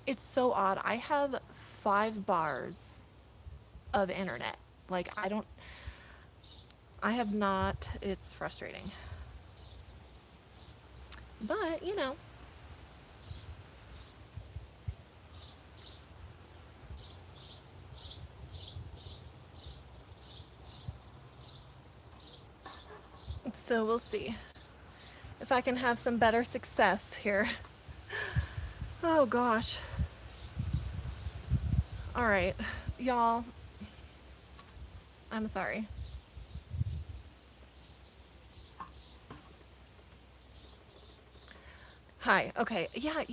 It's so odd. I have 5 bars of internet. Like, I have not, it's frustrating. But, so we'll see if I can have some better success here. Oh gosh. All right, y'all, I'm sorry. Hi. Okay. Yeah,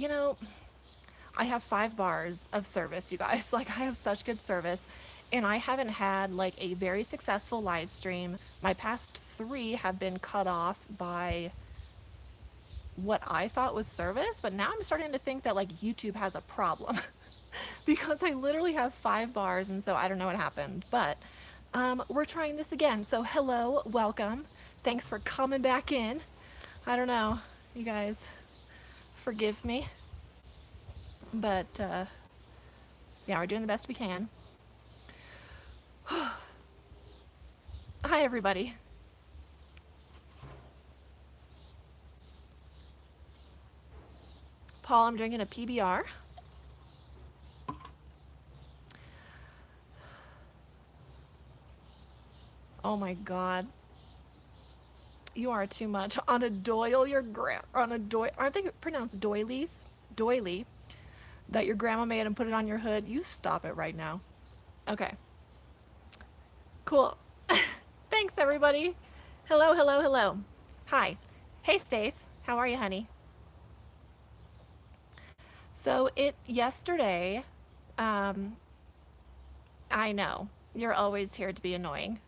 I have 5 bars of service, you guys. Like, I have such good service. And I haven't had like a very successful live stream. My past 3 have been cut off by what I thought was service, but now I'm starting to think that like YouTube has a problem because I literally have 5 bars, and so I don't know what happened. But we're trying this again. So hello, welcome. Thanks for coming back in. I don't know, you guys, forgive me, but yeah, we're doing the best we can. Hi, everybody. Paul, I'm drinking a PBR. Oh my god. You are too much. On a Doyle, on a Doyle, aren't they pronounced doilies? Doily, that your grandma made and put it on your hood. You stop it right now. Okay. Cool. Thanks, everybody. Hello, hello, hello. Hi. Hey, Stace. How are you, honey? So it yesterday, um, I know you're always here to be annoying.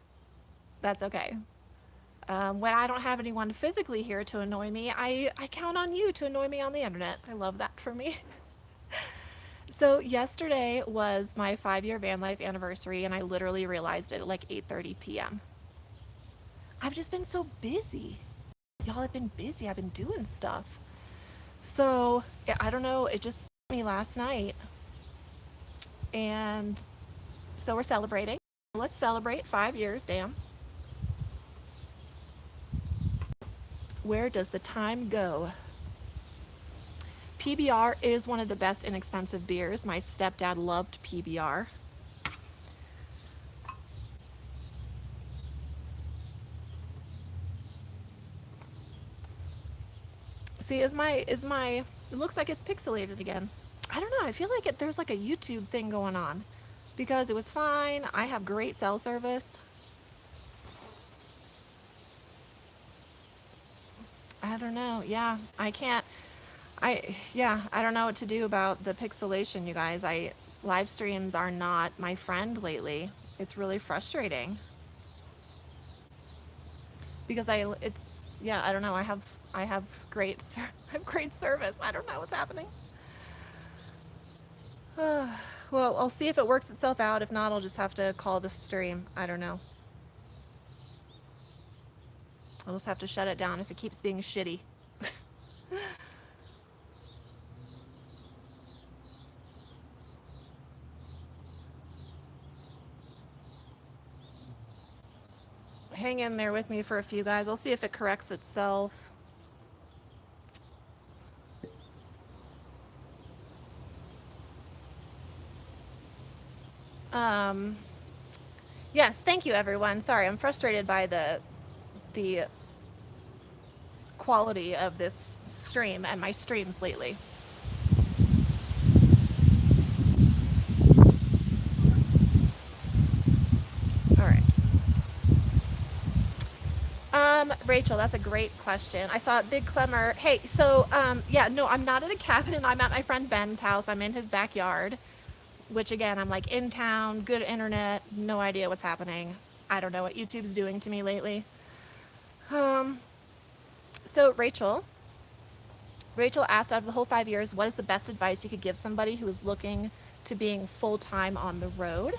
That's okay. When I don't have anyone physically here to annoy me, I count on you to annoy me on the internet. I love that for me. So yesterday was my 5-year van life anniversary, and I literally realized it at like 8:30 p.m. I've just been so busy. Y'all, I've been busy. I've been doing stuff. So I don't know. It just hit me last night, and so we're celebrating. Let's celebrate 5 years. Damn. Where does the time go? PBR is one of the best inexpensive beers. My stepdad loved PBR. See, is my it looks like it's pixelated again. I don't know. I feel like there's like a YouTube thing going on because it was fine. I have great cell service. I don't know. Yeah, I can't. I don't know what to do about the pixelation, you guys. Live streams are not my friend lately. It's really frustrating because it's yeah, I don't know. I have great I have great service. I don't know what's happening. Well, I'll see if it works itself out. If not, I'll just have to call the stream. I don't know. I'll just have to shut it down if it keeps being shitty. Hang in there with me for a few, guys. I'll see if it corrects itself. Um, yes, thank you, everyone. Sorry, I'm frustrated by the quality of this stream and my streams lately. All right. Rachel, that's a great question. I saw Big Clemmer. Hey, so yeah, no, I'm not at a cabin. I'm at my friend Ben's house. I'm in his backyard, which again, I'm like in town, good internet, no idea what's happening. I don't know what YouTube's doing to me lately. Um, so Rachel asked, out of the whole 5 years, what is the best advice you could give somebody who is looking to being full time on the road?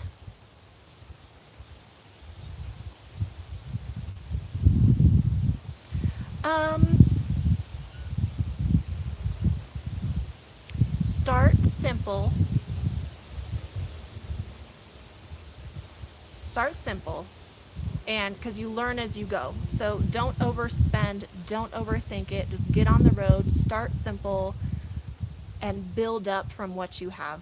start simple. Start simple, and because you learn as you go. So don't overspend, don't overthink it. Just get on the road, start simple, and build up from what you have.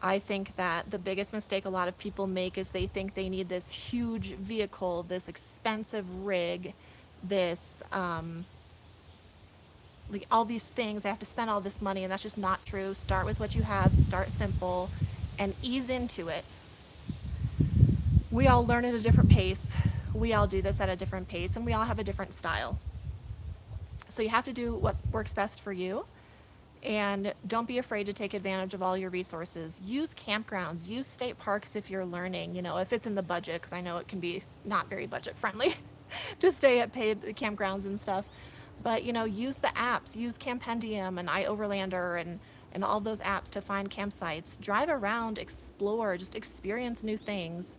I think that the biggest mistake a lot of people make is they think they need this huge vehicle, this expensive rig, this like all these things. They have to spend all this money, and that's just not true. Start with what you have, start simple, and ease into it. We all learn at a different pace. We all do this at a different pace, and we all have a different style. So you have to do what works best for you. And don't be afraid to take advantage of all your resources. Use campgrounds, use state parks if you're learning, if it's in the budget, because I know it can be not very budget friendly to stay at paid campgrounds and stuff. But, use the apps, use Campendium and iOverlander and all those apps to find campsites. Drive around, explore, just experience new things,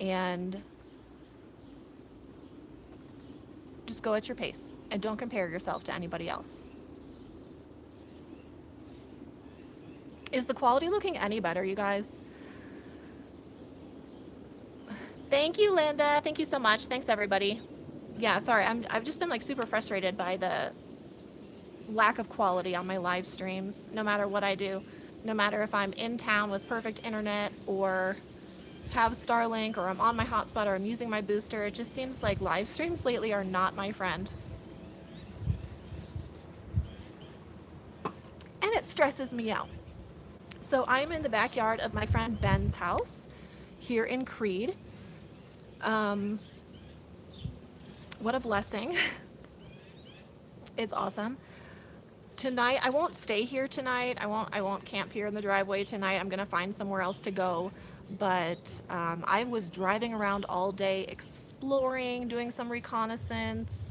and just go at your pace. And don't compare yourself to anybody else. Is the quality looking any better, you guys? Thank you, Linda. Thank you so much. Thanks, everybody. Yeah, sorry. I've just been like super frustrated by the lack of quality on my live streams, no matter what I do. No matter if I'm in town with perfect internet or have Starlink or I'm on my hotspot or I'm using my booster. It just seems like live streams lately are not my friend. And it stresses me out. So I'm in the backyard of my friend Ben's house here in Creed. What a blessing. It's awesome. Tonight, I won't stay here tonight. I won't camp here in the driveway tonight. I'm gonna find somewhere else to go. But I was driving around all day, exploring, doing some reconnaissance,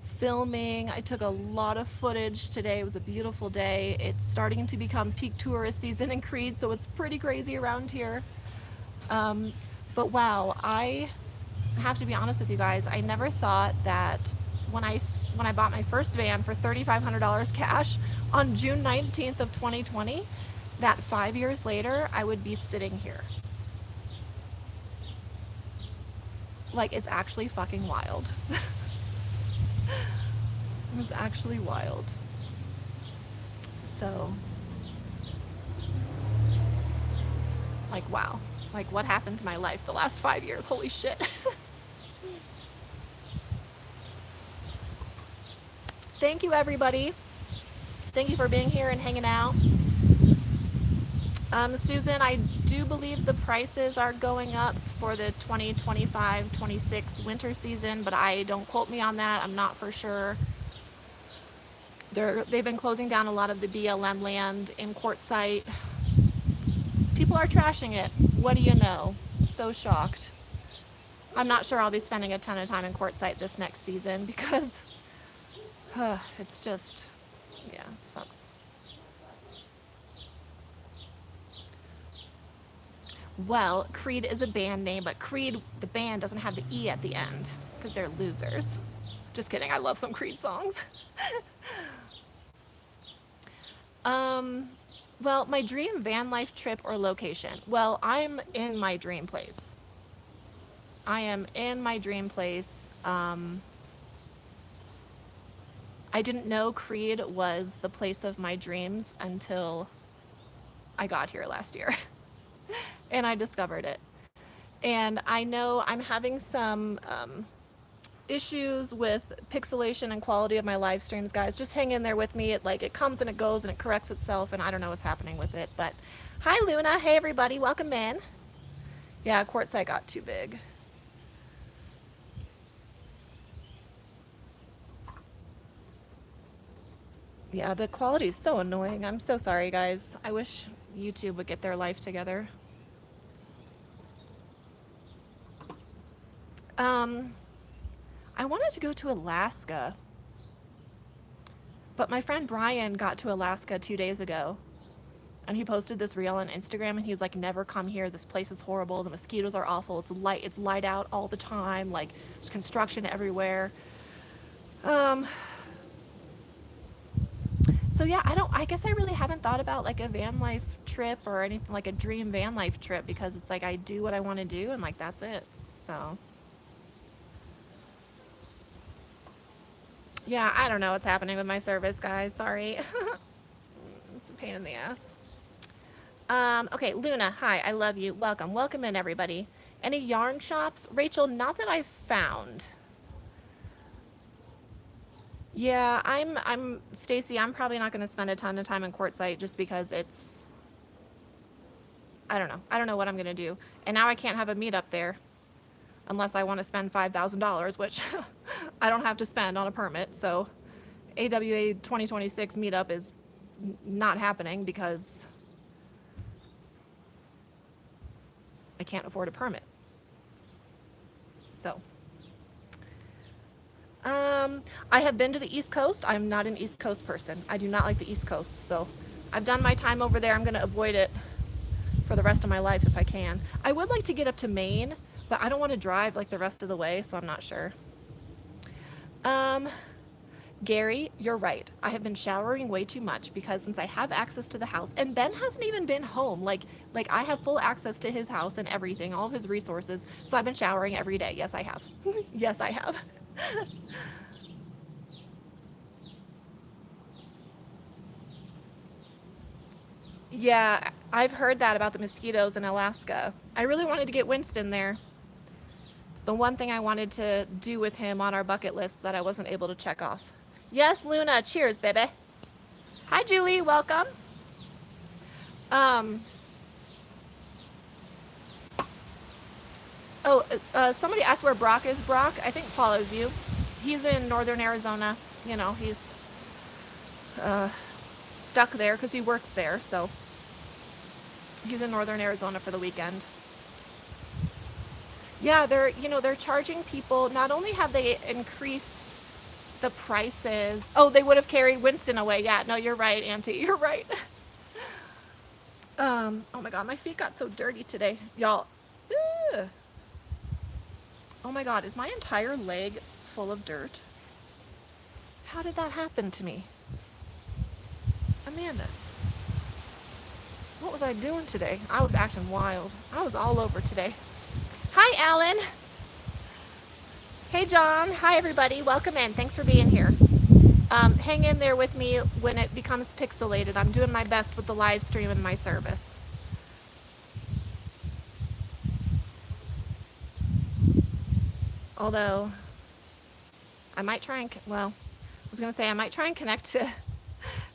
filming. I took a lot of footage today. It was a beautiful day. It's starting to become peak tourist season in Creed, so it's pretty crazy around here. But wow, I have to be honest with you guys. I never thought that when I bought my first van for $3,500 cash on June 19th of 2020, that 5 years later, I would be sitting here. Like, it's actually fucking wild. It's actually wild. So, like, wow. Like, what happened to my life the last 5 years? Holy shit. Thank you, everybody. Thank you for being here and hanging out. Susan, I do believe the prices are going up for the 2025-26 winter season, but don't quote me on that. I'm not for sure. They've been closing down a lot of the BLM land in Quartzsite. People are trashing it. What do you know? So shocked. I'm not sure I'll be spending a ton of time in Quartzsite this next season because it's just, yeah, it sucks. Well, Creed is a band name, but Creed, the band, doesn't have the E at the end because they're losers. Just kidding. I love some Creed songs. Well, my dream van life trip or location. Well, I'm in my dream place. I am in my dream place. I didn't know Creed was the place of my dreams until I got here last year. And I discovered it. And I know I'm having some issues with pixelation and quality of my live streams, guys. Just hang in there with me. It comes and it goes and it corrects itself, and I don't know what's happening with it. But hi, Luna. Hey, everybody. Welcome in. Yeah, Quartzsite got too big. Yeah, the quality is so annoying. I'm so sorry, guys. I wish YouTube would get their life together. I wanted to go to Alaska, but my friend Brian got to Alaska 2 days ago, and he posted this reel on Instagram, and he was like, never come here. This place is horrible. The mosquitoes are awful. It's light out all the time. Like, there's construction everywhere. So yeah, I guess I really haven't thought about like a van life trip or anything like a dream van life trip because it's like I do what I want to do and like that's it. So yeah, I don't know what's happening with my service, guys. Sorry. It's a pain in the ass. Okay, Luna, hi, I love you. Welcome. Welcome in, everybody. Any yarn shops? Rachel, not that I've found. Yeah, I'm Stacy, I'm probably not going to spend a ton of time in Quartzsite just because it's I don't know. I don't know what I'm going to do. And now I can't have a meetup there unless I want to spend $5,000, which I don't have to spend on a permit. So AWA 2026 meetup is not happening because I can't afford a permit. So, I have been to the East Coast. I'm not an East Coast person. I do not like the East Coast. So I've done my time over there. I'm going to avoid it for the rest of my life if I can. I would like to get up to Maine, but I don't want to drive like the rest of the way, so I'm not sure. Um, Gary, you're right. I have been showering way too much because since I have access to the house, and Ben hasn't even been home. Like I have full access to his house and everything, all of his resources. So I've been showering every day. Yes, I have. Yes, I have. Yeah, I've heard that about the mosquitoes in Alaska. I really wanted to get Winston there. It's the one thing I wanted to do with him on our bucket list that I wasn't able to check off. Yes, Luna. Cheers, baby. Hi, Julie. Welcome. Um. Oh, somebody asked where Brock is. Brock, I think follows you. He's in northern Arizona. You know, he's uh, stuck there because he works there. So he's in northern Arizona for the weekend. Yeah, they're charging people. Not only have they increased the prices. Oh, they would have carried Winston away. Yeah, no, you're right, Auntie. You're right. Oh my God, my feet got so dirty today, y'all. Ugh. Oh my God, is my entire leg full of dirt? How did that happen to me? Amanda, what was I doing today? I was acting wild. I was all over today. Hi, Alan. Hey, John. Hi, everybody. Welcome in. Thanks for being here. Hang in there with me when it becomes pixelated. I'm doing my best with the live stream and my service. Although, I might try and, well, I was going to say I might try and connect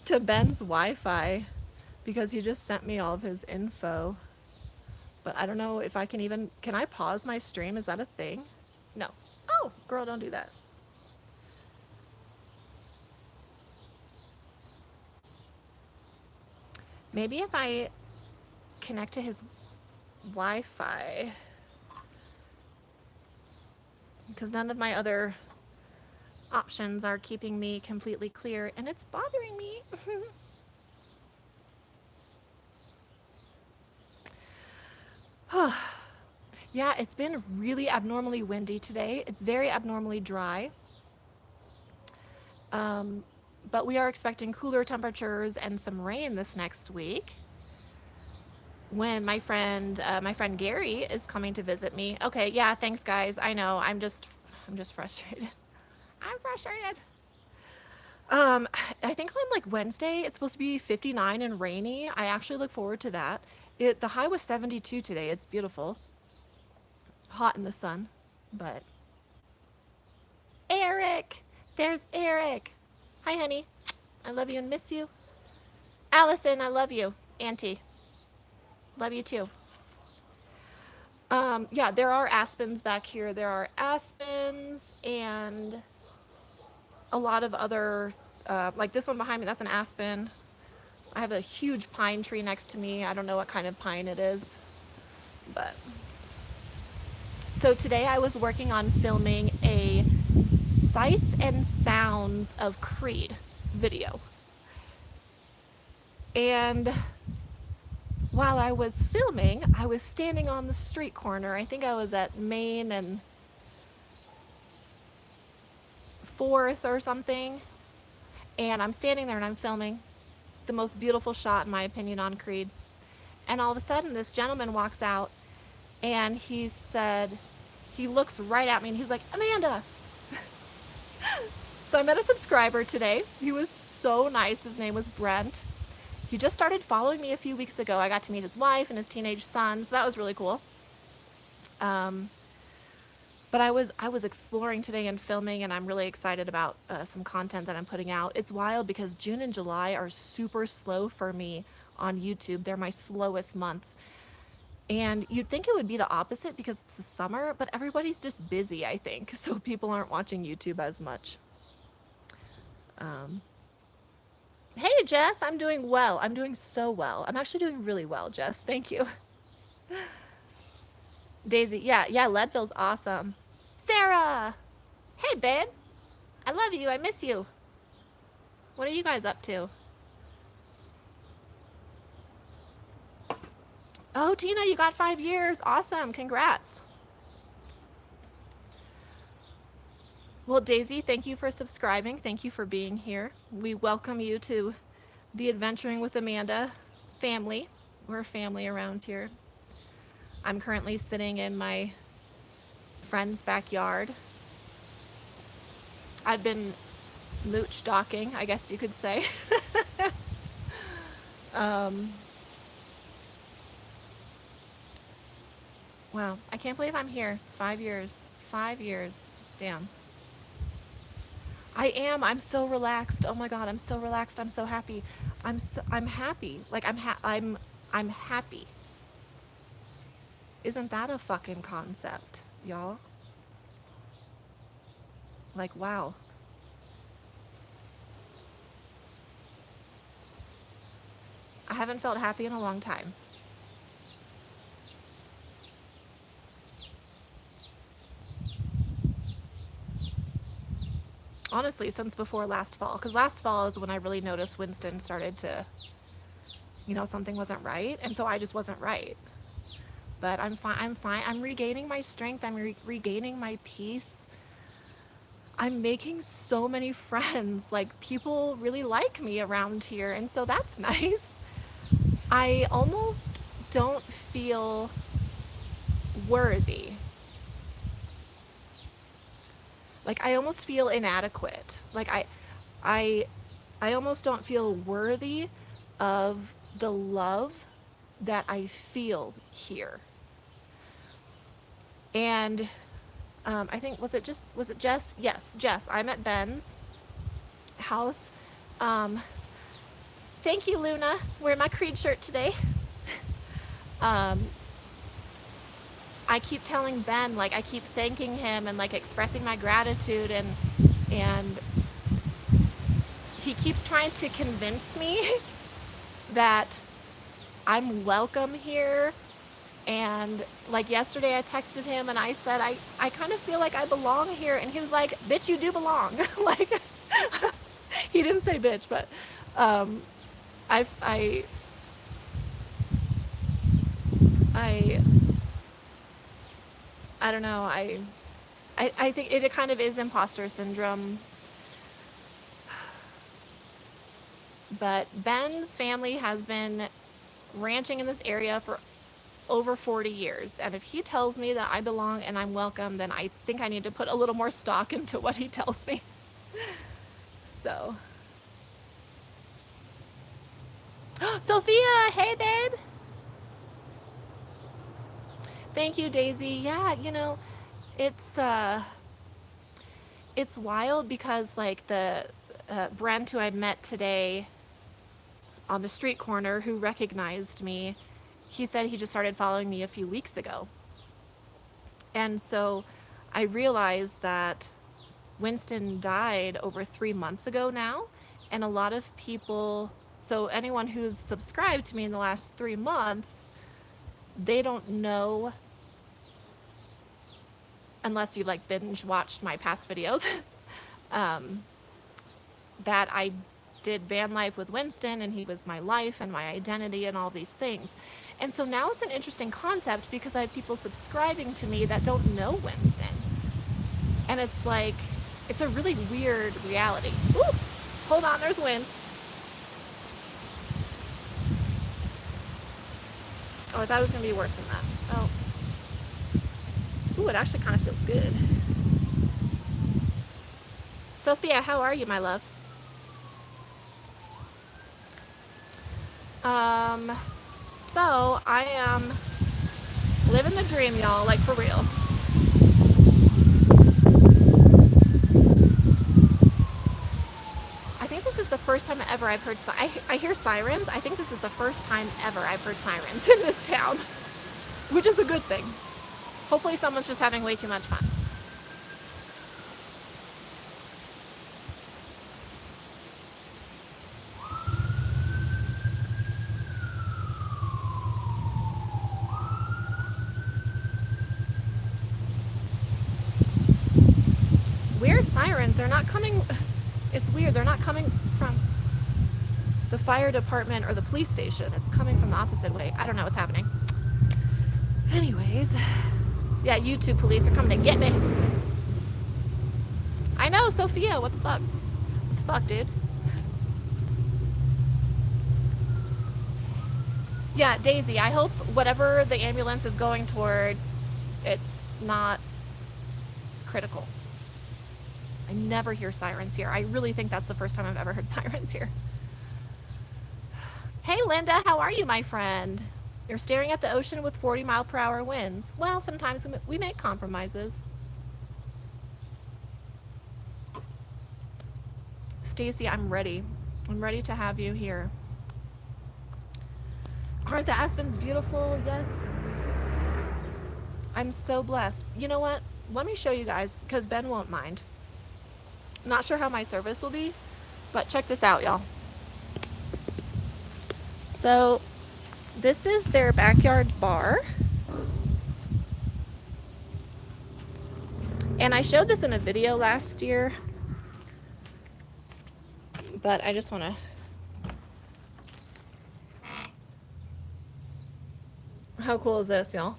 to Ben's Wi-Fi because he just sent me all of his info. But I don't know if I can even, can I pause my stream? Is that a thing? No. Oh, girl, don't do that. Maybe if I connect to his Wi-Fi, because none of my other options are keeping me completely clear, and it's bothering me. Yeah, it's been really abnormally windy today. It's very abnormally dry. But we are expecting cooler temperatures and some rain this next week when my friend Gary is coming to visit me. Okay, yeah, thanks guys. I know. I'm just frustrated. I'm frustrated. I think on like Wednesday it's supposed to be 59 and rainy. I actually look forward to that. The high was 72 today. It's beautiful. Hot in the sun, but Eric, there's Eric. Hi, honey. I love you and miss you. Allison, I love you. Auntie, love you too. Yeah, there are aspens back here. There are aspens and a lot of other, like this one behind me, that's an aspen. I have a huge pine tree next to me. I don't know what kind of pine it is, but. So today I was working on filming a sights and sounds of Creed video. And while I was filming, I was standing on the street corner. I think I was at Main and 4th or something. And I'm standing there and I'm filming. the most beautiful shot, in my opinion, on Creed. And all of a sudden, this gentleman walks out, and he said, he looks right at me, and he's like, Amanda. So I met a subscriber today. He was so nice. His name was Brent. He just started following me a few weeks ago. I got to meet his wife and his teenage son, so that was really cool. But I was exploring today and filming, and I'm really excited about some content that I'm putting out. It's wild because June and July are super slow for me on YouTube. They're my slowest months. And you'd think it would be the opposite because it's the summer, but everybody's just busy, I think. So people aren't watching YouTube as much. Hey, Jess, I'm doing well. I'm doing so well. I'm actually doing really well, Jess. Thank you. Daisy, yeah, Leadville's awesome. Sarah! Hey, babe. I love you. I miss you. What are you guys up to? Oh, Tina, you got 5 years. Awesome. Congrats. Well, Daisy, thank you for subscribing. Thank you for being here. We welcome you to the Adventuring with Amanda family. We're a family around here. I'm currently sitting in my friend's backyard. I've been mooch docking, I guess you could say. Wow, I can't believe I'm here. 5 years. 5 years. Damn. I am. I'm so relaxed. Oh my God, I'm so relaxed. I'm so happy. I'm happy. Like I'm happy. Isn't that a fucking concept, y'all? Like, wow. I haven't felt happy in a long time. Honestly, since before last fall, because last fall is when I really noticed Winston started to, something wasn't right, and so I just wasn't right. But I'm fine. I'm fine. I'm regaining my strength. I'm regaining my peace. I'm making so many friends. Like, people really like me around here, and so that's nice. I almost don't feel worthy. Like, I almost feel inadequate. Like, I almost don't feel worthy of the love that I feel here. And I think, was it Jess? Yes, Jess. I'm at Ben's house. Thank you, Luna. Wearing my Creed shirt today. I keep telling Ben, like, I keep thanking him and, like, expressing my gratitude, and he keeps trying to convince me that I'm welcome here. And, like, yesterday I texted him and I said, I kind of feel like I belong here. And he was like, bitch, you do belong. Like, he didn't say bitch, but I don't know. I think it kind of is imposter syndrome. But Ben's family has been ranching in this area for over 40 years. And if he tells me that I belong and I'm welcome, then I think I need to put a little more stock into what he tells me. So. Sophia, hey, babe. Thank you, Daisy. Yeah, it's wild because, like, the Brent who I met today on the street corner who recognized me, he said he just started following me a few weeks ago. And so I realized that Winston died over 3 months ago now, and a lot of people, so anyone who's subscribed to me in the last 3 months, they don't know, unless you've, like, binge watched my past videos, that I did van life with Winston, and he was my life and my identity and all these things. And so now it's an interesting concept because I have people subscribing to me that don't know Winston. And it's like, it's a really weird reality. Ooh, hold on, there's wind. Oh, I thought it was going to be worse than that. Oh. Ooh, it actually kind of feels good. Sophia, how are you, my love? Um, so I am living the dream, y'all, like for real. I think this is the first time ever I've heard, I hear sirens. I think this is the first time ever I've heard sirens in this town, which is a good thing. Hopefully someone's just having way too much fun. Weird sirens. They're not coming. It's weird. They're not coming from the fire department or the police station. It's coming from the opposite way. I don't know what's happening. Anyways, yeah, you two police are coming to get me. I know, Sophia. What the fuck? What the fuck, dude? Yeah, Daisy, I hope whatever the ambulance is going toward, it's not critical. I never hear sirens here. I really think that's the first time I've ever heard sirens here. Hey, Linda, how are you, my friend? You're staring at the ocean with 40-mile-per-hour winds. Well, sometimes we make compromises. Stacy, I'm ready. I'm ready to have you here. Aren't the aspens beautiful? Yes. I'm so blessed. You know what? Let me show you guys, because Ben won't mind. Not sure how my service will be, but check this out, y'all. So, this is their backyard bar. And I showed this in a video last year, but I just want to... How cool is this, y'all?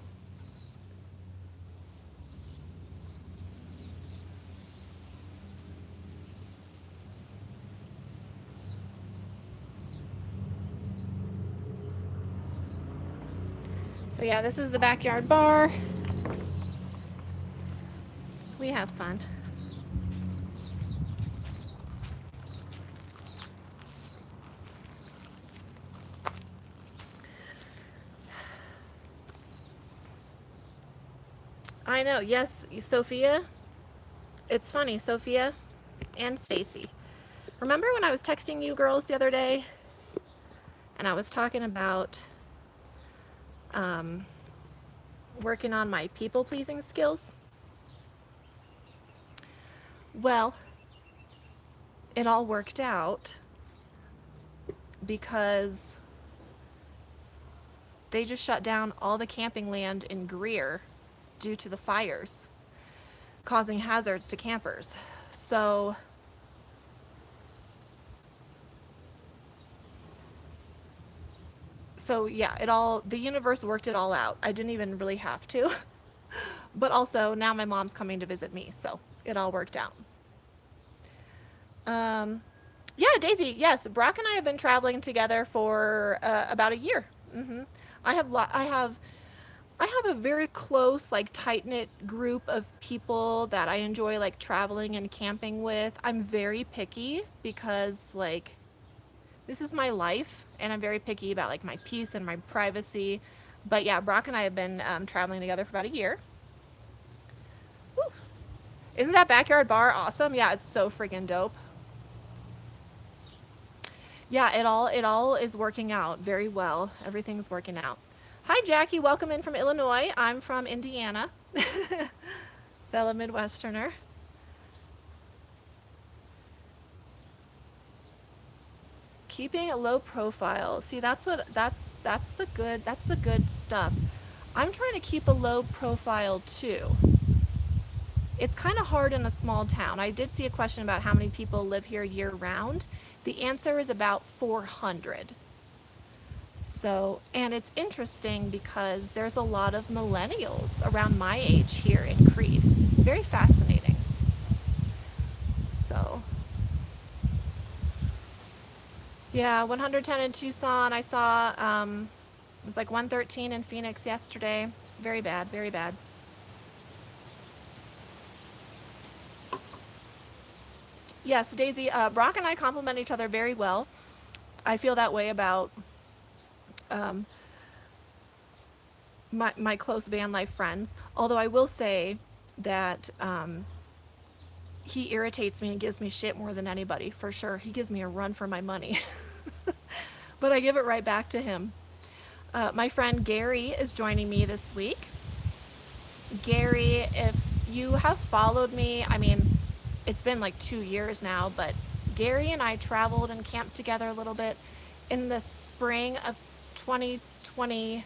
So yeah, this is the backyard bar. We have fun. I know, yes, Sophia. It's funny, Sophia and Stacy. Remember when I was texting you girls the other day and I was talking about working on my people-pleasing skills? Well, it all worked out because they just shut down all the camping land in Greer due to the fires, causing hazards to campers. So yeah, the universe worked it all out. I didn't even really have to. But also, now my mom's coming to visit me, so it all worked out. Yeah, Daisy, yes, Brock and I have been traveling together for about a year. I have a very close, like, tight-knit group of people that I enjoy, like, traveling and camping with. I'm very picky because, like, this is my life, and I'm very picky about, like, my peace and my privacy. But yeah, Brock and I have been traveling together for about a year. Woo. Isn't that backyard bar awesome? Yeah, it's so friggin' dope. Yeah, it all is working out very well. Everything's working out. Hi, Jackie. Welcome in from Illinois. I'm from Indiana. Fellow Midwesterner. Keeping a low profile. See, that's the good stuff. I'm trying to keep a low profile too. It's kind of hard in a small town. I did see a question about how many people live here year round. The answer is about 400. So, and it's interesting because there's a lot of millennials around my age here in Creed. It's very fascinating. So, yeah, 110 in Tucson. I saw was like 113 in Phoenix yesterday. Very bad, very bad. Yes, Daisy, Brock and I compliment each other very well. I feel that way about um, my close van life friends. Although I will say that he irritates me and gives me shit more than anybody, for sure. He gives me a run for my money. But I give it right back to him. My friend Gary is joining me this week. Gary, if you have followed me, I mean, it's been like 2 years now, but Gary and I traveled and camped together a little bit in the spring of 2020.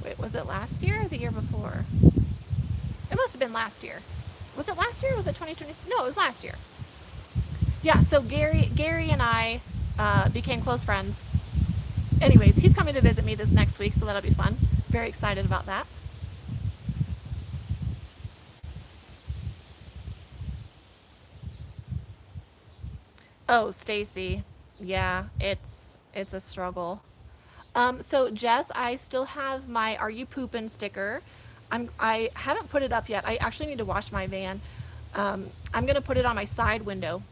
Wait, was it last year or the year before? It must have been last year. Was it last year or was it 2020? No, it was last year. Yeah, so Gary and I became close friends. Anyways, he's coming to visit me this next week, so that'll be fun. Very excited about that. Oh, Stacy. Yeah, it's a struggle. So Jess, I still have my "Are you poopin" sticker. I haven't put it up yet. I actually need to wash my van. I'm gonna put it on my side window,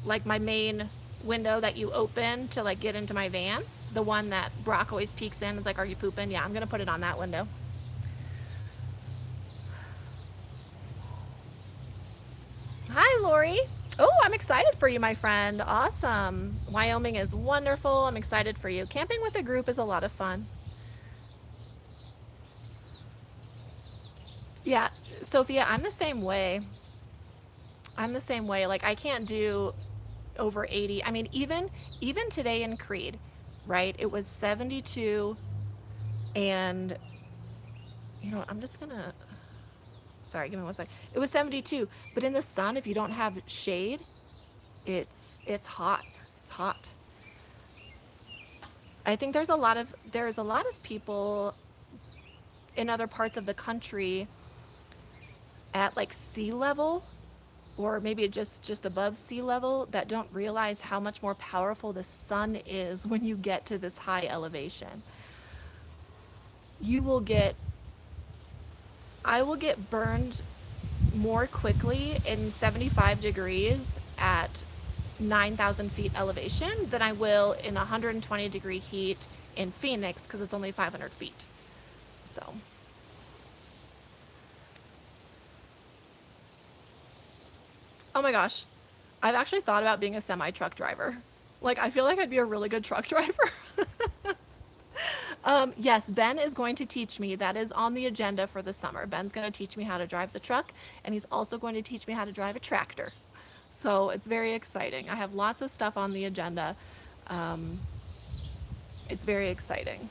like my main window that you open to like get into my van. The one that Brock always peeks in. It's like, "Are you pooping?" Yeah, I'm gonna put it on that window. Hi, Lori. Oh, I'm excited for you, my friend. Awesome. Wyoming is wonderful. I'm excited for you. Camping with a group is a lot of fun. Yeah, Sophia, I'm the same way. I'm the same way. Like I can't do over 80. I mean, even today in Creed, right? It was 72 and I'm just going to sorry, give me one sec. It was 72, but in the sun if you don't have shade, it's hot. It's hot. I think there's a lot of people in other parts of the country at like sea level or maybe just above sea level that don't realize how much more powerful the sun is when you get to this high elevation. You will get I will get burned more quickly in 75 degrees at 9,000 feet elevation than I will in 120-degree heat in Phoenix because it's only 500 feet. So, oh my gosh, I've actually thought about being a semi truck driver. Like, I feel like I'd be a really good truck driver. Yes, Ben is going to teach me. That is on the agenda for the summer. Ben's going to teach me how to drive the truck, and he's also going to teach me how to drive a tractor. So it's very exciting. I have lots of stuff on the agenda. Um, it's very exciting.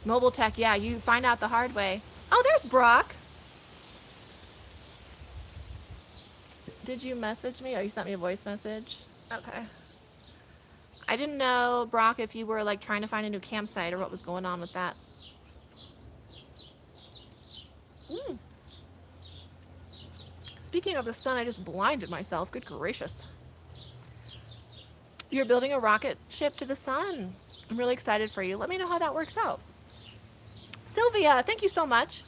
Mobile tech, yeah, you find out the hard way. Oh, there's Brock. Did you message me? Oh, you sent me a voice message? Okay. I didn't know, Brock, if you were like trying to find a new campsite or what was going on with that. Mm. Speaking of the sun, I just blinded myself. Good gracious. You're building a rocket ship to the sun. I'm really excited for you. Let me know how that works out. Sylvia, thank you so much.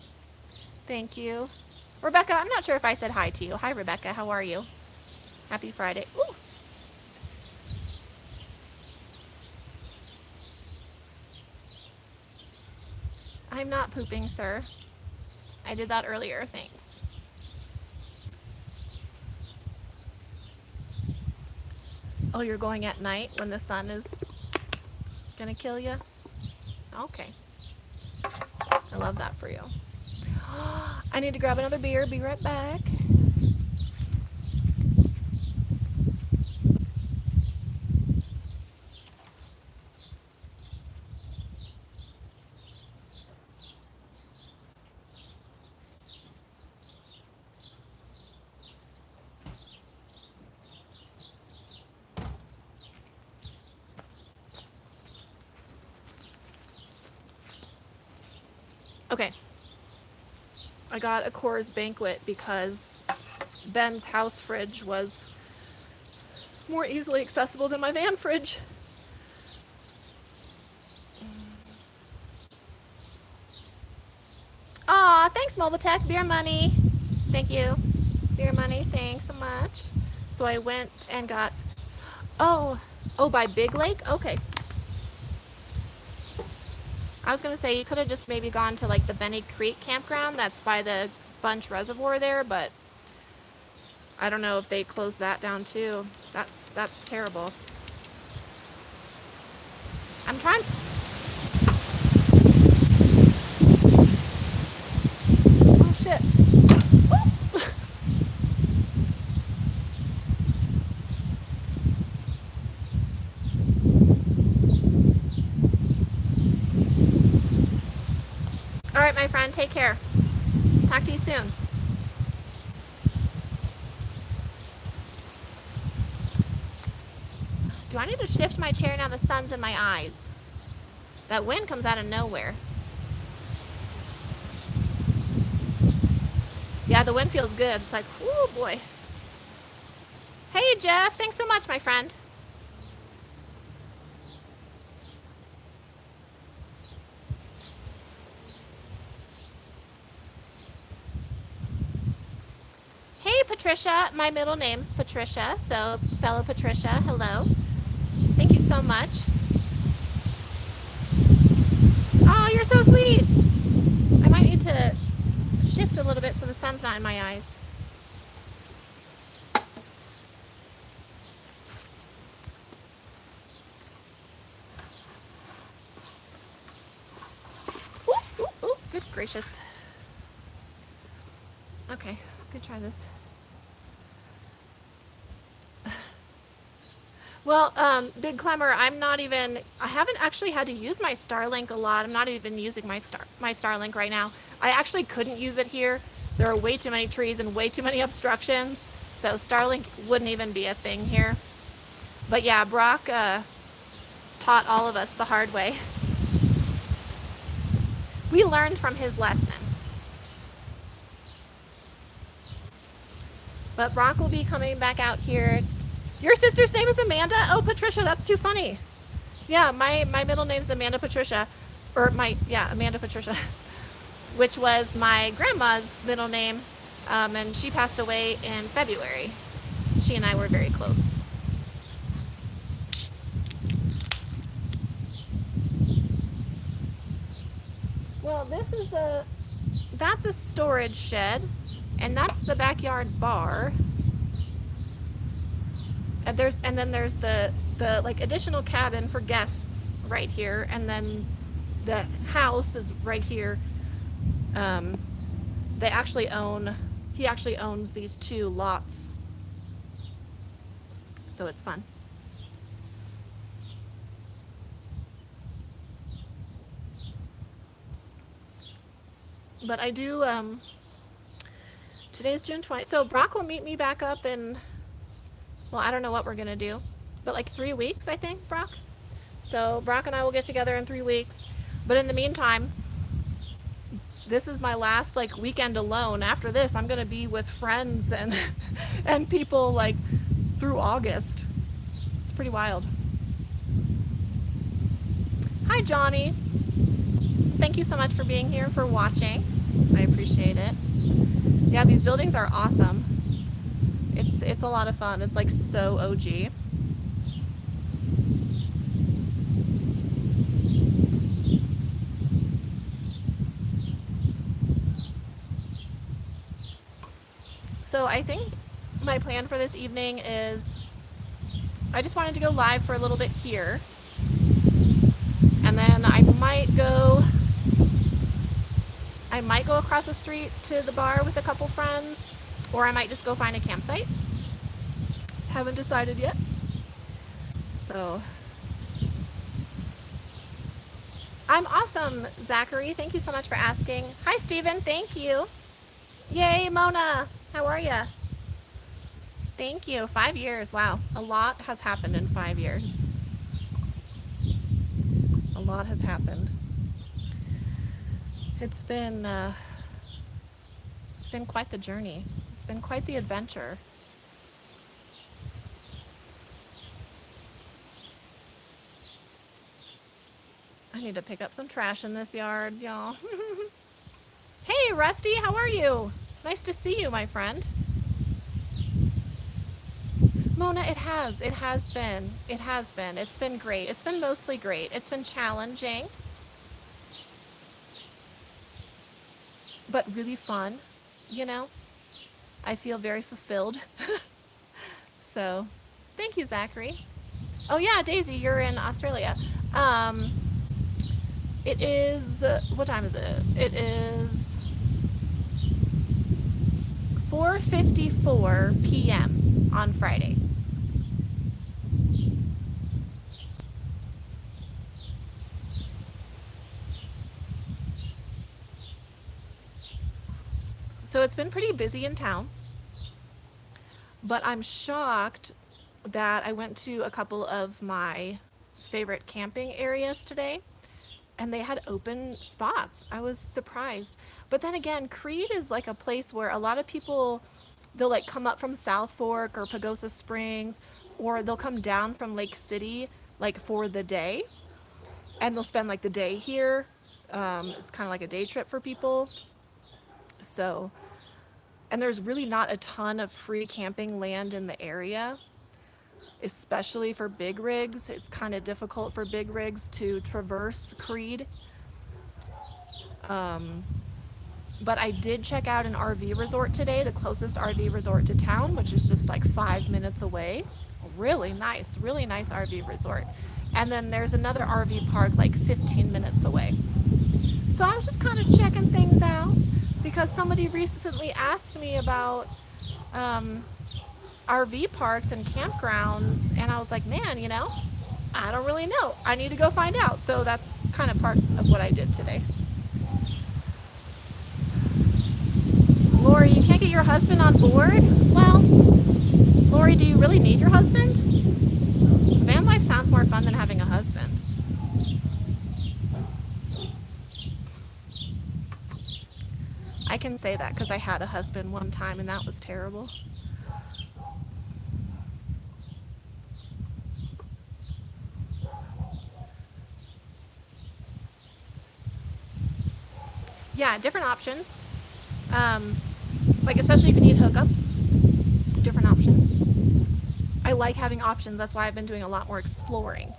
Thank you. Rebecca, I'm not sure if I said hi to you. Hi, Rebecca. How are you? Happy Friday. Ooh. I'm not pooping, sir. I did that earlier. Thanks. Oh, you're going at night when the sun is gonna kill you? Okay. I love that for you. I need to grab another beer. Be right back. Okay. I got a Coors Banquet because Ben's house fridge was more easily accessible than my van fridge. Aw, thanks, Mobile Tech. Beer money. Thank you. Beer money. Thanks so much. So I went and got. Oh, oh, by Big Lake? Okay. I was gonna say you could have just maybe gone to like the Benny Creek campground that's by the Bunch Reservoir there, but I don't know if they closed that down too. That's terrible. I'm trying. Oh shit. All right, my friend. Take care. Talk to you soon. Do I need to shift my chair now? The sun's in my eyes. That wind comes out of nowhere. Yeah, the wind feels good. It's like, oh boy. Hey, Jeff. Thanks so much, my friend. Hey, Patricia. My middle name's Patricia, so fellow Patricia, hello. Thank you so much. Oh, you're so sweet. I might need to shift a little bit so the sun's not in my eyes. Ooh, ooh, ooh, good gracious. Okay, I'm gonna try this. Well, Big Clemmer, I haven't actually had to use my Starlink a lot. I'm not even using my Starlink right now. I actually couldn't use it here. There are way too many trees and way too many obstructions, so Starlink wouldn't even be a thing here. But yeah, Brock taught all of us the hard way. We learned from his lesson. But Brock will be coming back out here. Your sister's name is Amanda? Oh, Patricia, that's too funny. Yeah, my middle name's Amanda Patricia. Amanda Patricia. Which was my grandma's middle name. And she passed away in February. She and I were very close. Well, that's a storage shed. And that's the backyard bar. And then there's the like additional cabin for guests right here, and then the house is right here. He actually owns these 2 lots, so it's fun. But I do. Today's June 20th, so Brock will meet me back up in. Well, I don't know what we're gonna do, but like 3 weeks, I think, Brock. So Brock and I will get together in 3 weeks. But in the meantime, this is my last like weekend alone. After this, I'm gonna be with friends and and people like through August. It's pretty wild. Hi, Johnny. Thank you so much for being here, for watching. I appreciate it. Yeah, these buildings are awesome. It's a lot of fun. It's like so OG. So I think my plan for this evening is I just wanted to go live for a little bit here. And then I might go across the street to the bar with a couple friends, or I might just go find a campsite. Haven't decided yet. So I'm awesome, Zachary. Thank you so much for asking. Hi, Steven. Thank you. Yay, Mona. How are you? Thank you. 5 years. Wow. A lot has happened in 5 years. A lot has happened. It's been been quite the journey. It's been quite the adventure. I need to pick up some trash in this yard, y'all. Hey, Rusty, how are you? Nice to see you, my friend. Mona, it has. It has been. It has been. It's been great. It's been mostly great. It's been challenging, but really fun. You know, I feel very fulfilled. So, thank you, Zachary. Oh, yeah, Daisy, you're in Australia. Um, it is. What time is it? It is 4:54 p.m. on Friday. So it's been pretty busy in town, but I'm shocked that I went to a couple of my favorite camping areas today and they had open spots. I was surprised. But then again, Creed is like a place where a lot of people, they'll like come up from South Fork or Pagosa Springs, or they'll come down from Lake City like for the day and they'll spend like the day here. It's kind of like a day trip for people. So, and there's really not a ton of free camping land in the area, especially for big rigs. It's kind of difficult for big rigs to traverse Creed. Um, but I did check out an RV resort today, the closest RV resort to town, which is just like 5 minutes away. Really nice RV resort. And then there's another RV park like 15 minutes away. So I was just kind of checking things out because somebody recently asked me about um, RV parks and campgrounds, and I was like, man, I don't really know. I need to go find out. So that's kind of part of what I did today. Lori, you can't get your husband on board? Well, Lori, do you really need your husband? Van life sounds more fun than having a husband. I can say that because I had a husband one time and that was terrible. Yeah, different options. Um, like, especially if you need hookups, different options. I like having options. That's why I've been doing a lot more exploring.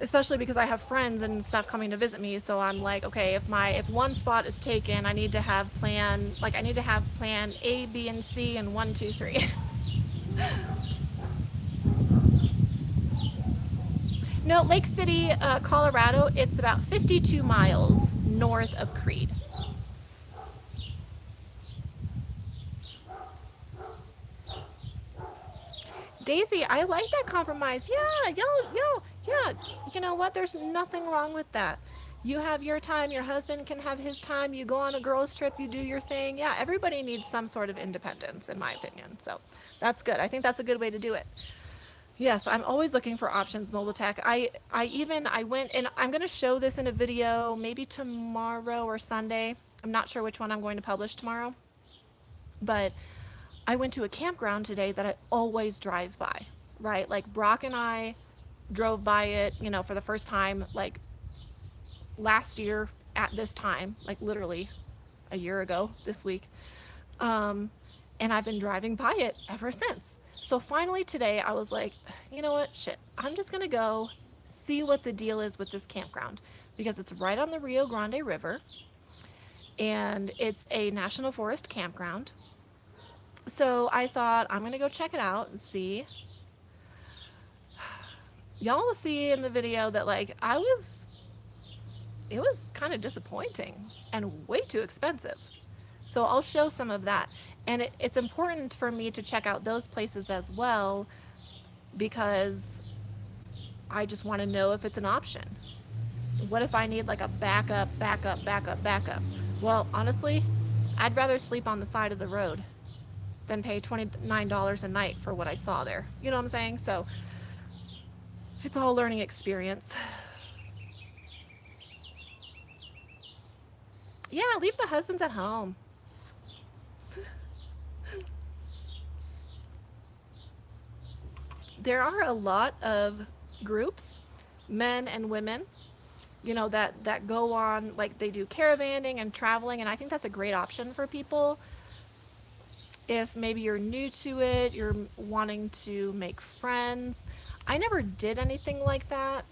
Especially because I have friends and stuff coming to visit me, so I'm like, okay, if one spot is taken, I need to have plan A, B, and C, and 1, 2, 3. No, Lake City, Colorado. It's about 52 miles north of Creed. Daisy, I like that compromise. Yeah, yeah. You know what? There's nothing wrong with that. You have your time, your husband can have his time, you go on a girls' trip, you do your thing. Yeah, everybody needs some sort of independence, in my opinion. So that's good. I think that's a good way to do it. Yes, I'm always looking for options, mobile tech. I went and I'm going to show this in a video maybe tomorrow or Sunday. I'm not sure which one I'm going to publish tomorrow. But I went to a campground today that I always drive by, right? Like Brock and I drove by it, for the first time, like last year at this time, like literally a year ago this week. Um, and I've been driving by it ever since. So finally today I was like, you know what? Shit. I'm just going to go see what the deal is with this campground because it's right on the Rio Grande River and it's a national forest campground. So I thought I'm going to go check it out and see. Y'all will see in the video that like it was kind of disappointing and way too expensive. So I'll show some of that. And it's important for me to check out those places as well because I just want to know if it's an option. What if I need like a backup? Well, honestly, I'd rather sleep on the side of the road than pay $29 a night for what I saw there. You know what I'm saying? So it's all learning experience. Yeah, leave the husbands at home. there are a lot of groups, men and women, that go on, like they do caravanning and traveling, and I think that's a great option for people if maybe you're new to it, you're wanting to make friends. I never did anything like that.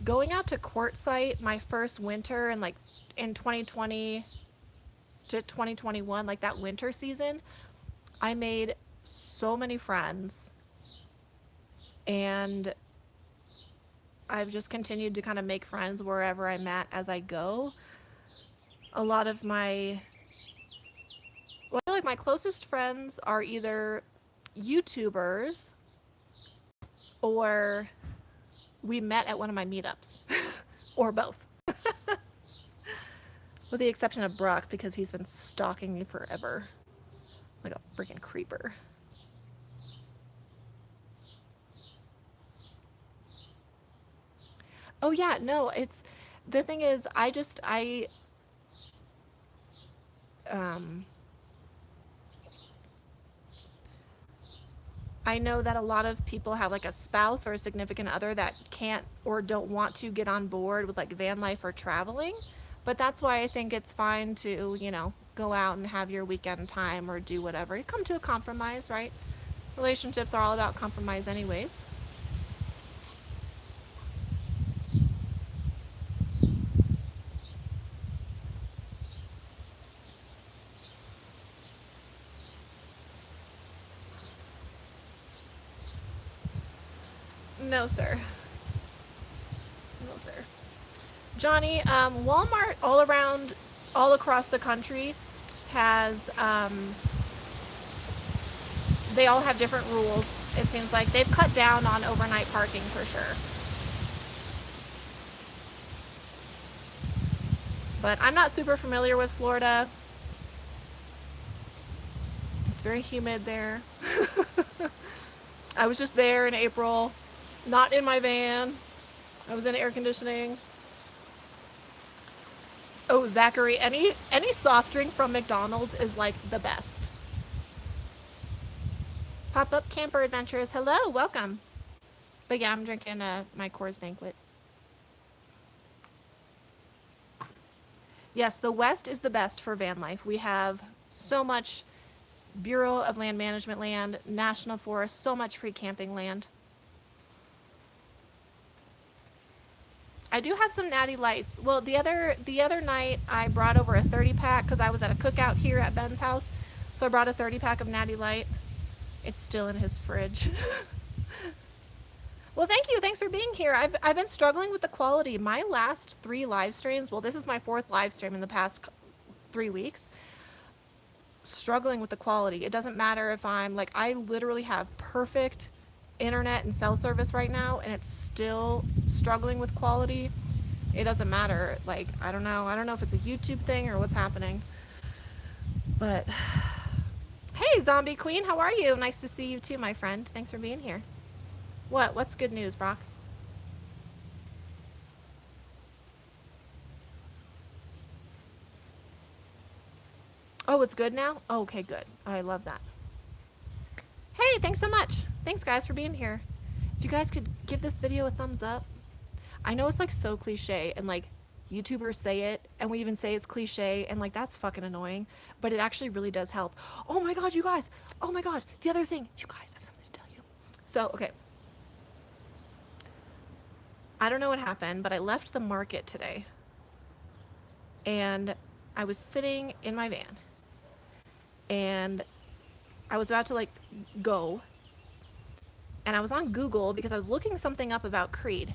Going out to Quartzsite my first winter and like in 2020 to 2021, like that winter season, I made so many friends, and I've just continued to kind of make friends wherever I'm at as I go. A lot of my, well, I feel like my closest friends are either YouTubers or we met at one of my meetups, or both. With the exception of Brock, because he's been stalking me forever. Like a freaking creeper. Oh yeah, no, it's the thing is um I know that a lot of people have like a spouse or a significant other that can't or don't want to get on board with like van life or traveling. But that's why I think it's fine to, go out and have your weekend time or do whatever. You come to a compromise, right? Relationships are all about compromise anyways. No, sir. No, sir. Johnny, Walmart all around, all across the country has, they all have different rules. It seems like they've cut down on overnight parking for sure. But I'm not super familiar with Florida. It's very humid there. I was just there in April, not in my van. I was in air conditioning. Oh, Zachary, any soft drink from McDonald's is like the best. Pop-up camper adventures. Hello, welcome. But yeah, I'm drinking my Coors Banquet. Yes, the West is the best for van life. We have so much Bureau of Land Management land, National Forest, so much free camping land. I do have some natty lights. Well, the other night I brought over a 30 pack because I was at a cookout here at Ben's house. So I brought a 30 pack of natty light. It's still in his fridge. Well, thank you. Thanks for being here. I've been struggling with the quality. My last 3 live streams, well, this is my 4th live stream in the past 3 weeks. Struggling with the quality. It doesn't matter if I literally have perfect internet and cell service right now, and it's still struggling with quality. It doesn't matter. Like, I don't know. I don't know if it's a YouTube thing or what's happening. But hey, Zombie Queen, how are you? Nice to see you too, my friend. Thanks for being here. What's good news, Brock? Oh, it's good now? Oh, okay, good. I love that. Hey, thanks so much. Thanks, guys, for being here. If you guys could give this video a thumbs up. I know it's like so cliche, and like YouTubers say it, and we even say it's cliche, and like that's fucking annoying, but it actually really does help. Oh my god, you guys. Oh my god. The other thing, you guys, I have something to tell you. So, okay. I don't know what happened, but I left the market today, and I was sitting in my van, and I was about to like go, and I was on Google because I was looking something up about Creed.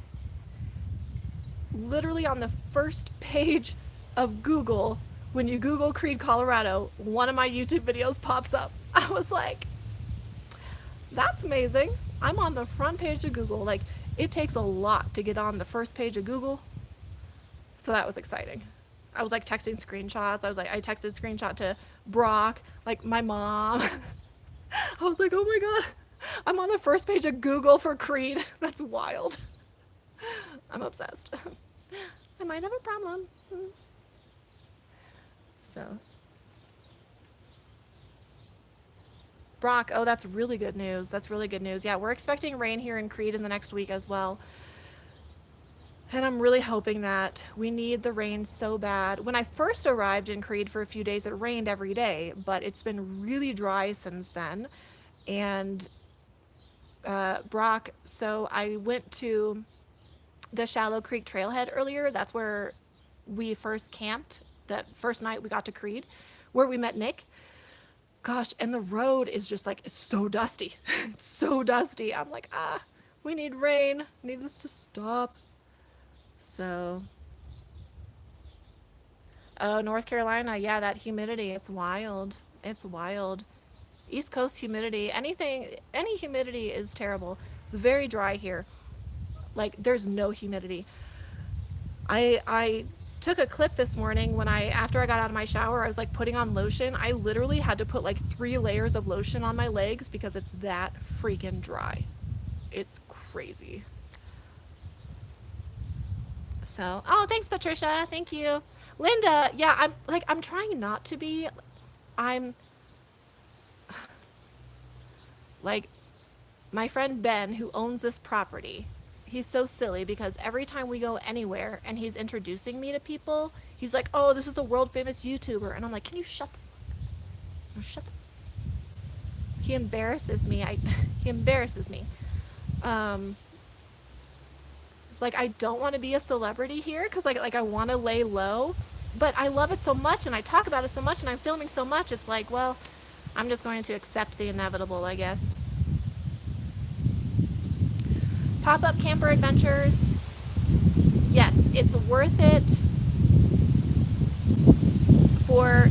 Literally on the first page of Google, when you Google Creed, Colorado, one of my YouTube videos pops up. I was like, that's amazing. I'm on the front page of Google. Like, it takes a lot to get on the first page of Google. So that was exciting. I was like texting screenshots. I texted screenshot to Brock, like my mom. I was like, oh my god, I'm on the first page of Google for Creed. That's wild. I'm obsessed. I might have a problem. So Brock, oh, that's really good news. That's really good news. Yeah, we're expecting rain here in Creed in the next week as well. And I'm really hoping that we need the rain so bad. When I first arrived in Creed for a few days, it rained every day, but it's been really dry since then. And Brock, so I went to the Shallow Creek Trailhead earlier. That's where we first camped, that first night we got to Creed, where we met Nick. Gosh, and the road is just like, it's so dusty. It's so dusty. I'm like, we need rain. Need this to stop. So, oh, North Carolina, yeah, that humidity, it's wild. It's wild. East Coast humidity, any humidity is terrible. It's very dry here. Like, there's no humidity. I took a clip this morning when after I got out of my shower, I was like putting on lotion. I literally had to put like 3 layers of lotion on my legs because it's that freaking dry. It's crazy. So, oh, thanks, Patricia. Thank you. Linda, yeah, I'm trying not to be. I'm like, my friend Ben, who owns this property, he's so silly because every time we go anywhere and he's introducing me to people, he's like, oh, this is a world famous YouTuber. And I'm like, can you shut shut the. He embarrasses me. He embarrasses me. Um, like, I don't want to be a celebrity here because like I want to lay low, but I love it so much and I talk about it so much and I'm filming so much. It's like, well, I'm just going to accept the inevitable, I guess. Pop-up camper adventures. Yes, it's worth it for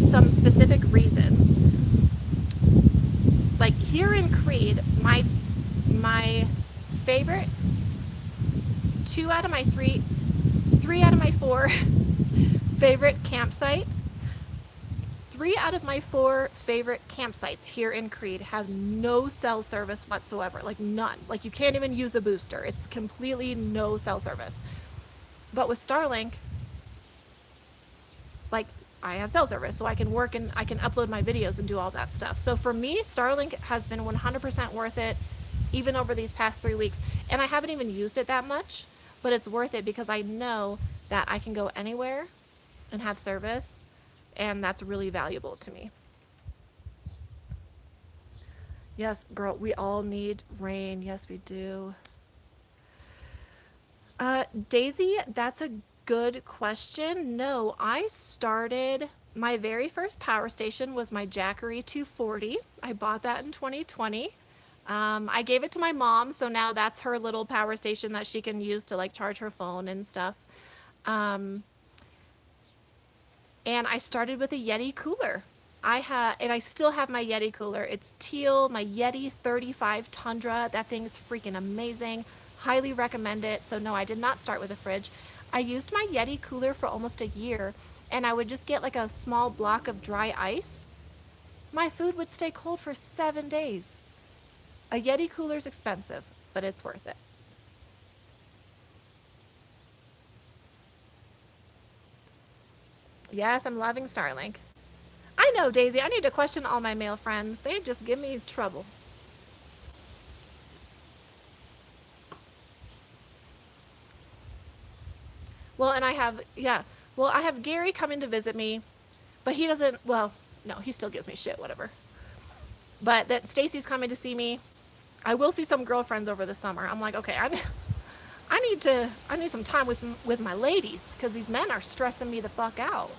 some specific reasons. Like here in Creed, my favorite, 3 out of my 4 favorite campsite, 3 out of my 4 favorite campsites here in Creed have no cell service whatsoever. Like none. Like you can't even use a booster. It's completely no cell service. But with Starlink, like I have cell service, so I can work and I can upload my videos and do all that stuff. So for me, Starlink has been 100% worth it, even over these past 3 weeks. And I haven't even used it that much, but it's worth it because I know that I can go anywhere and have service, and that's really valuable to me. Yes, girl, we all need rain. Yes, we do. Daisy, that's a good question. No, I started, my very first power station was my Jackery 240. I bought that in 2020. I gave it to my mom, so now that's her little power station that she can use to like charge her phone and stuff. Um, and I started with a Yeti cooler. And I still have my Yeti cooler. It's teal, my Yeti 35 Tundra. That thing's freaking amazing. Highly recommend it. So no, I did not start with a fridge. I used my Yeti cooler for almost a year, and I would just get like a small block of dry ice. My food would stay cold for 7 days. A Yeti cooler's expensive, but it's worth it. Yes, I'm loving Starlink. I know, Daisy. I need to question all my male friends. They just give me trouble. Well, and I have Gary coming to visit me, but he doesn't, well, no, he still gives me shit, whatever. But that Stacy's coming to see me. I will see some girlfriends over the summer. I'm like, okay, I need some time with my ladies because these men are stressing me the fuck out.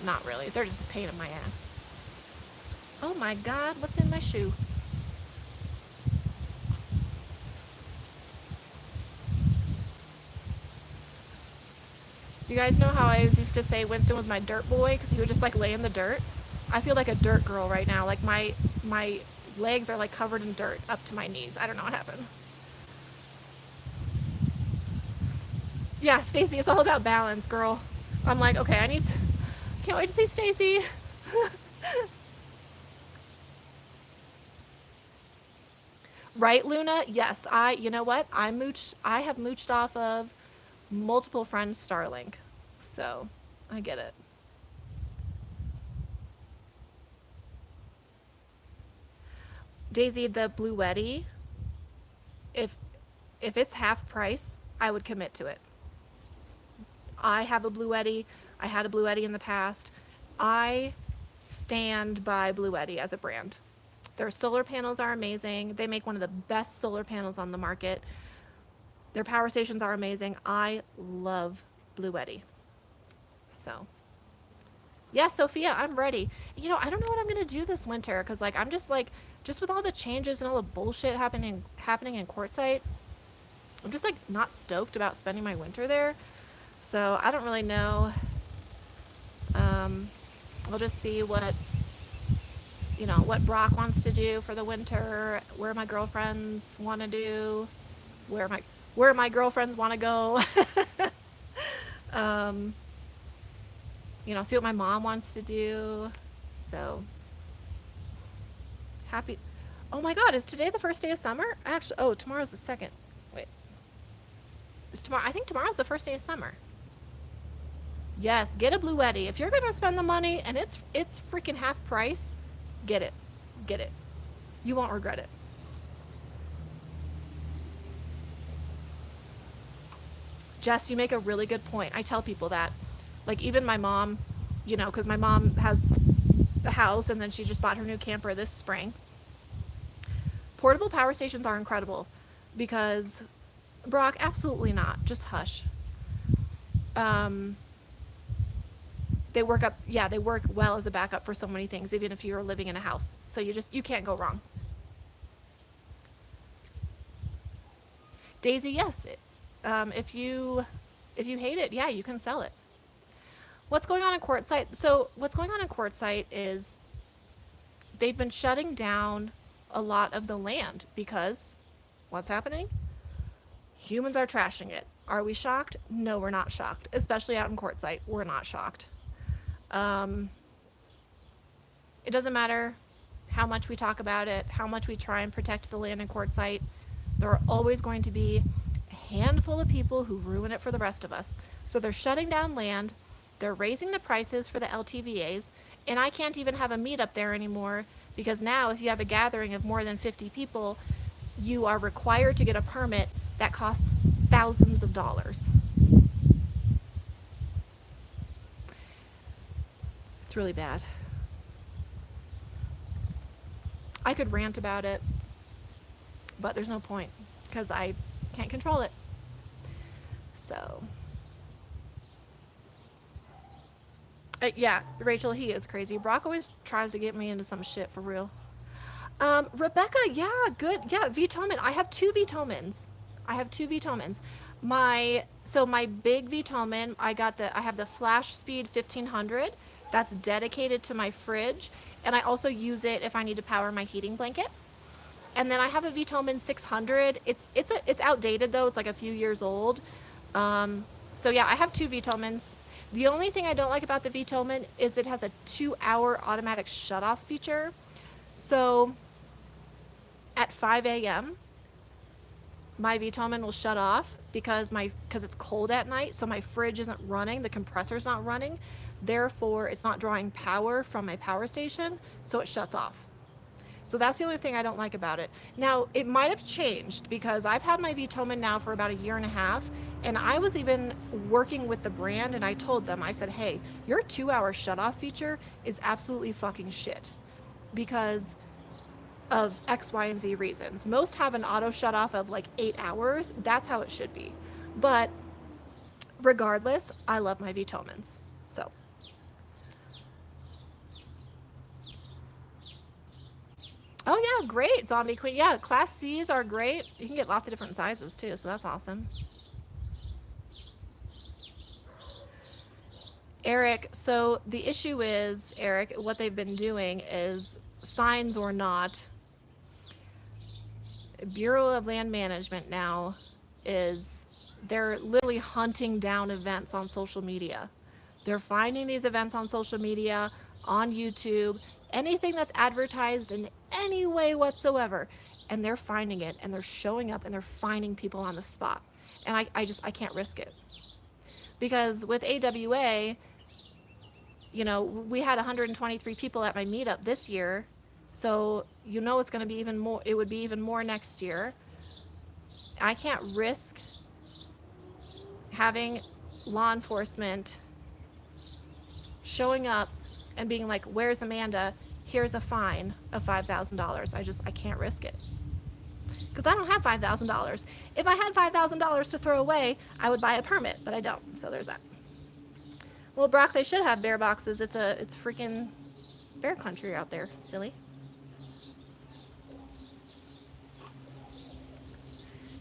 Not really. They're just a pain in my ass. Oh my God, what's in my shoe? You guys know how I always used to say Winston was my dirt boy because he would just like lay in the dirt? I feel like a dirt girl right now. Like my legs are like covered in dirt up to my knees. I don't know what happened. Yeah, Stacy, it's all about balance, girl. I'm like, okay, can't wait to see Stacy. Right, Luna? Yes, you know what? I have mooched off of multiple friends Starlink. So, I get it. Daisy, the Bluetti, if it's half price, I would commit to it. I have a Bluetti. I had a Bluetti in the past. I stand by Bluetti as a brand. Their solar panels are amazing. They make one of the best solar panels on the market. Their power stations are amazing. I love Bluetti. So, yeah, Sophia, I'm ready. I don't know what I'm gonna do this winter because, like, I'm just with all the changes and all the bullshit happening in Quartzsite. I'm just like not stoked about spending my winter there. So I don't really know. Um, we'll just see what Brock wants to do for the winter, where my girlfriends want to do, where my where my girlfriends want to go. um, see what my mom wants to do. So happy. Oh my God, is today the first day of summer? Actually, oh, tomorrow's the second. Wait, is tomorrow? I think tomorrow's the first day of summer. Yes, get a Bluetti. If you're gonna spend the money and it's freaking half price, get it. Get it. You won't regret it. Jess, you make a really good point. I tell people that. Like even my mom, because my mom has a house and then she just bought her new camper this spring. Portable power stations are incredible because Brock, absolutely not. Just hush. Um, they work up, yeah, they work well as a backup for so many things, even if you're living in a house. So you can't go wrong. Daisy, yes. If you hate it, yeah, you can sell it. What's going on in Quartzsite? So what's going on in Quartzsite is they've been shutting down a lot of the land because what's happening? Humans are trashing it. Are we shocked? No, we're not shocked. Especially out in Quartzsite, we're not shocked. Um, it doesn't matter how much we talk about it, how much we try and protect the land in Quartzsite. There are always going to be a handful of people who ruin it for the rest of us. So they're shutting down land, they're raising the prices for the LTVAs, and I can't even have a meetup there anymore because now if you have a gathering of more than 50 people, you are required to get a permit that costs thousands of dollars. It's really bad. I could rant about it, but there's no point because I can't control it. So, yeah, Rachel, he is crazy. Brock always tries to get me into some shit for real. Rebecca, yeah, good. Yeah, Vitomin. I have two Vitomins. I have two Vitomins. My big Vitomin, I have the Flash Speed 1500. That's dedicated to my fridge, and I also use it if I need to power my heating blanket. And then I have a Vitomin 600. It's outdated though. It's like a few years old. So yeah, I have two Vitomins. The only thing I don't like about the Vitomin is it has a 2-hour automatic shut-off feature. So at 5 a.m., my Vitomin will shut off because it's cold at night, so my fridge isn't running, the compressor's not running. Therefore, it's not drawing power from my power station, so it shuts off. So that's the only thing I don't like about it. Now, it might have changed because I've had my Vitomin now for about a year and a half, and I was even working with the brand, and I told them, I said, hey, your 2-hour shut-off feature is absolutely fucking shit because of X, Y, and Z reasons. Most have an auto shut-off of like 8 hours. That's how it should be. But regardless, I love my Vitomins. So oh yeah, great. Zombie Queen. Yeah, Class C's are great. You can get lots of different sizes too, so that's awesome. Eric, so the issue is, Eric, what they've been doing is signs or not, Bureau of Land Management now is they're literally hunting down events on social media. They're finding these events on social media, on YouTube, anything that's advertised in any way whatsoever, and they're finding it and they're showing up and they're finding people on the spot. And I can't risk it. Because with AWA, we had 123 people at my meetup this year, So you know it's going to be even more, it would be even more next year. I can't risk having law enforcement showing up and being like, "Where's Amanda? Here's a fine of $5,000." I can't risk it. Because I don't have $5,000. If I had $5,000 to throw away, I would buy a permit, but I don't. So there's that. Well, Brock, they should have bear boxes. It's freaking bear country out there. Silly.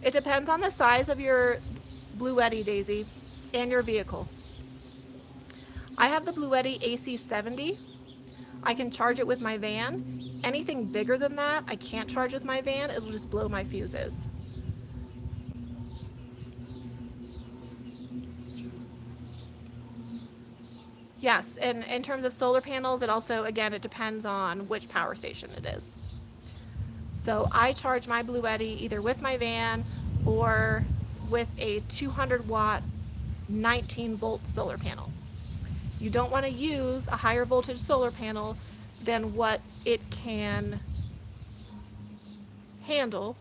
It depends on the size of your Bluetti, Daisy, and your vehicle. I have the Bluetti AC70. I can charge it with my van. Anything bigger than that, I can't charge with my van. It'll just blow my fuses. Yes, and in terms of solar panels, it also, again, it depends on which power station it is. So I charge my Bluetti either with my van or with a 200 watt 19 volt solar panel. You don't want to use a higher voltage solar panel than what it can handle,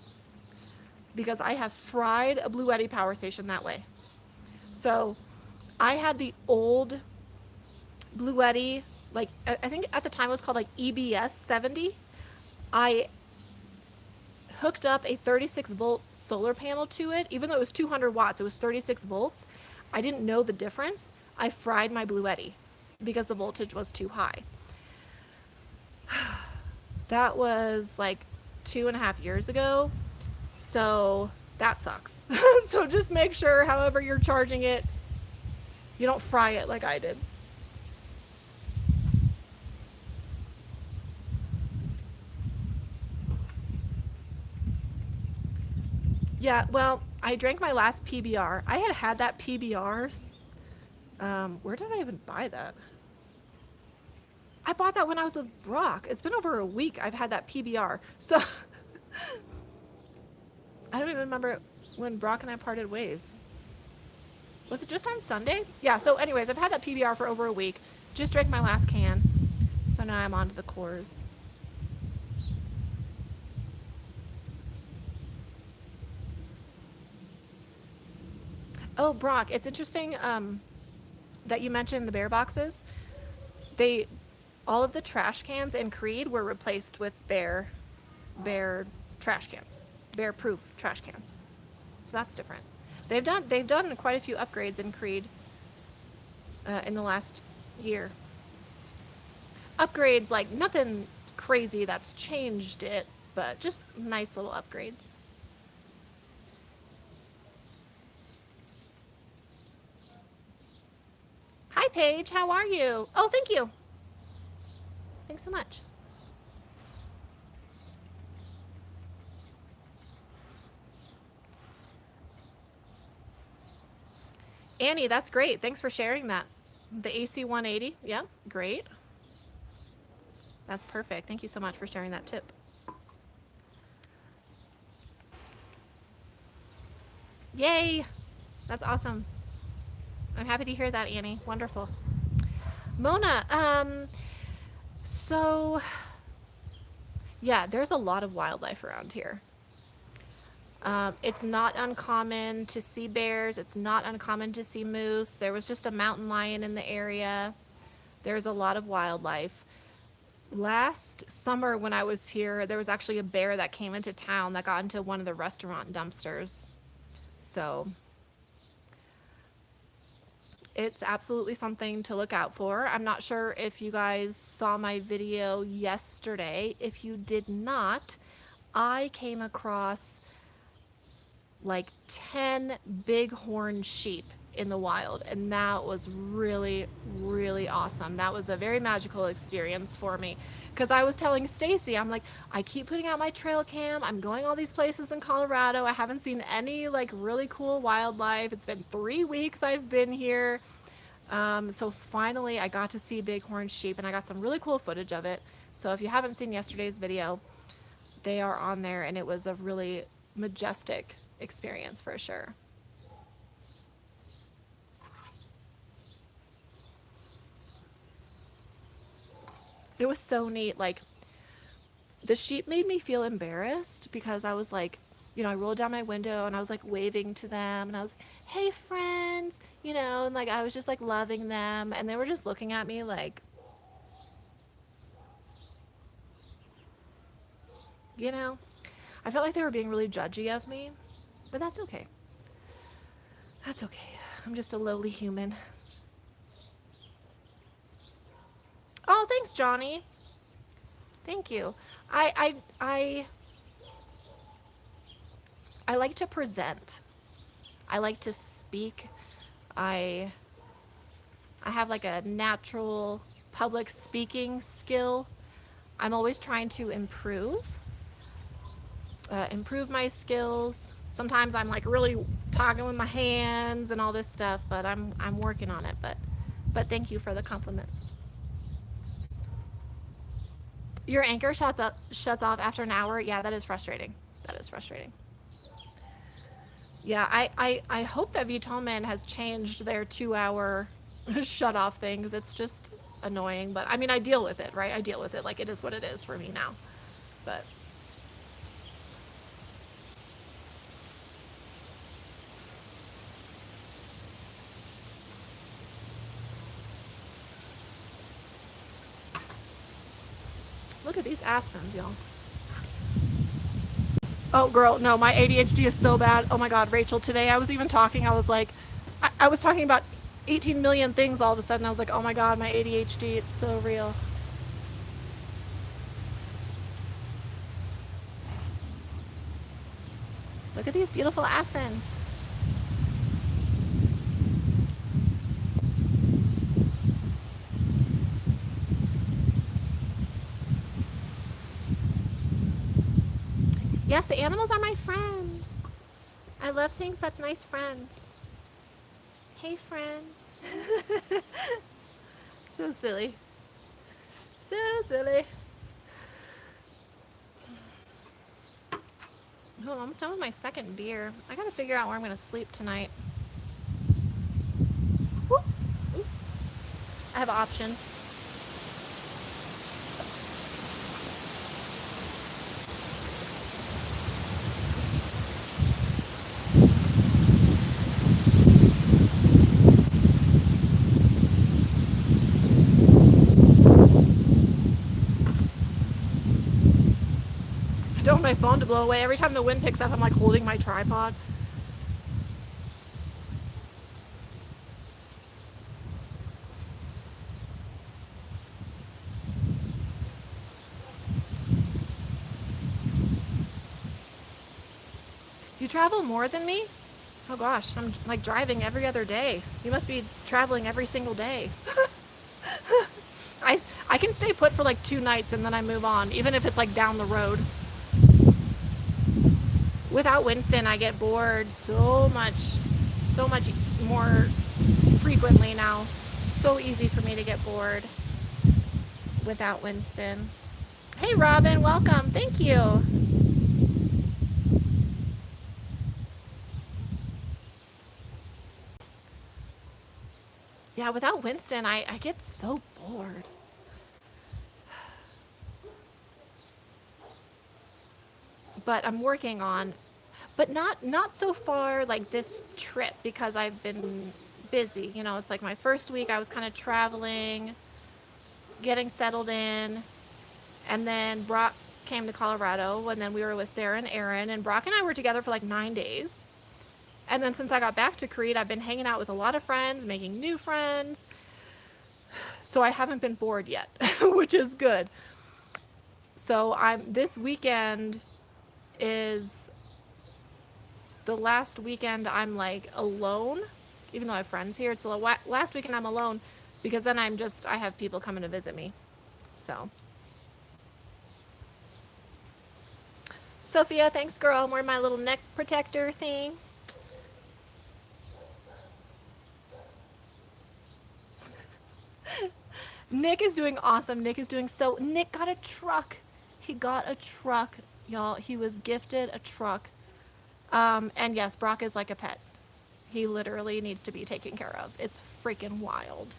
because I have fried a Bluetti power station that way. So I had the old Bluetti, like I think at the time it was called like EBS 70. I hooked up a 36 volt solar panel to it. Even though it was 200 watts, it was 36 volts. I didn't know the difference. I fried my Bluetti because the voltage was too high. That was like 2.5 years ago. So that sucks. So just make sure, however you're charging it, you don't fry it like I did. Yeah, well, I drank my last PBR. I had that PBRs. Where did I even buy that? I bought that when I was with Brock. It's been over a week I've had that PBR. So I don't even remember when Brock and I parted ways. Was it just on Sunday? Yeah, so anyways, I've had that PBR for over a week. Just drank my last can. So now I'm on to the cores. Oh, Brock, it's interesting that you mentioned the bear boxes. They, all of the trash cans in Creed were replaced with bear trash cans, bear proof trash cans. So that's different. They've done quite a few upgrades in Creed in the last year. Upgrades, like nothing crazy that's changed it, but just nice little upgrades. Hi, Paige. How are you? Oh, thank you. Thanks so much. Annie, that's great. Thanks for sharing that. The AC 180. Yeah, great. That's perfect. Thank you so much for sharing that tip. Yay! That's awesome. I'm happy to hear that, Annie. Wonderful. Mona, so yeah, there's a lot of wildlife around here. It's not uncommon to see bears. It's not uncommon to see moose. There was just a mountain lion in the area. There's a lot of wildlife. Last summer when I was here, there was actually a bear that came into town that got into one of the restaurant dumpsters. So it's absolutely something to look out for. I'm not sure if you guys saw my video yesterday. If you did not, I came across like 10 bighorn sheep in the wild, and that was really, really awesome. That was a very magical experience for me, because I was telling Stacy, I'm like, I keep putting out my trail cam, I'm going all these places in Colorado, I haven't seen any like really cool wildlife. It's been 3 weeks I've been here. So finally I got to see bighorn sheep, and I got some really cool footage of it. So if you haven't seen yesterday's video, they are on there, and it was a really majestic experience for sure. It was so neat. Like, The sheep made me feel embarrassed because I was like, I rolled down my window and I was like waving to them and I was, hey friends, and like I was just like loving them and they were just looking at me like, you know, I felt like they were being really judgy of me, but that's okay. That's okay. I'm just a lowly human. Oh, thanks, Johnny. Thank you. I I I I like to present. I like to speak. I I have like a natural public speaking skill. I'm always trying to improve my skills. Sometimes I'm like really talking with my hands and all this stuff, but I'm working on it. But thank you for the compliment. Your anchor shuts off after an hour. Yeah, that is frustrating. That is frustrating. Yeah, I hope that Vitomin has changed their 2 hour shut off thing because it's just annoying. But I mean, I deal with it, right? I deal with it like it is what it is for me now. But look at these aspens, y'all. Oh, girl, no, my ADHD is so bad. Oh my God, Rachel, today I was even talking. I was like, I was talking about 18 million things all of a sudden. I was like, oh my God, my ADHD, it's so real. Look at these beautiful aspens. Yes, the animals are my friends. I love seeing such nice friends. Hey, friends. So silly. So silly. Oh, I'm almost done with my second beer. I gotta figure out where I'm gonna sleep tonight. Woo. I have options. I don't want my phone to blow away. Every time the wind picks up, I'm like holding my tripod. You travel more than me? Oh gosh, I'm like driving every other day. You must be traveling every single day. I, I can stay put for like 2 nights and then I move on, even if it's like down the road. Without Winston, I get bored so much more frequently now. So easy for me to get bored without Winston. Hey Robin, welcome. Thank you. Yeah, without Winston, I get so bored. But I'm working on, but not so far like this trip because I've been busy. It's like my first week I was kind of traveling, getting settled in, and then Brock came to Colorado, and then we were with Sarah and Aaron, and Brock and I were together for like 9 days. And then since I got back to Crete, I've been hanging out with a lot of friends, making new friends. So I haven't been bored yet, which is good. So I'm this weekend is the last weekend I'm like alone, even though I have friends here. It's the last weekend I'm alone because then I have people coming to visit me. So, Sophia, thanks, girl. I'm wearing my little neck protector thing. Nick is doing awesome. Nick got a truck. He got a truck, y'all. He was gifted a truck. And yes, Brock is like a pet. He literally needs to be taken care of. It's freaking wild.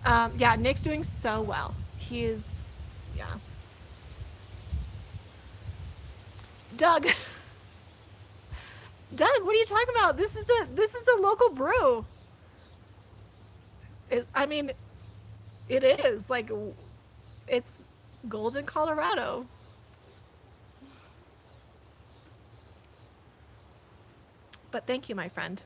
Yeah, Nick's doing so well. he's, yeah. Doug, Doug, what are you talking about? This is a local brew. I mean, it is like it's Golden, Colorado. But thank you, my friend.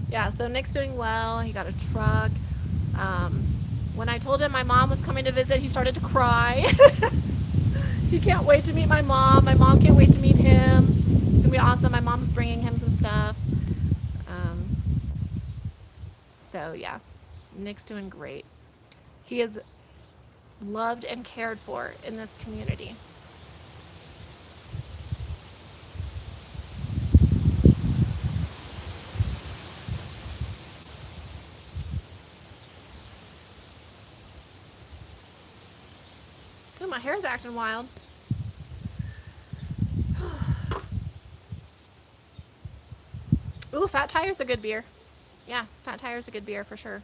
Yeah, so Nick's doing well. He got a truck. Um, when I told him my mom was coming to visit, he started to cry. He can't wait to meet my mom. My mom can't wait to meet him. It's gonna be awesome. My mom's bringing him some stuff. Um, so yeah, Nick's doing great. He is loved and cared for in this community. Ooh, my hair's acting wild. Ooh, Fat Tire's a good beer. Yeah, Fat Tire's a good beer for sure.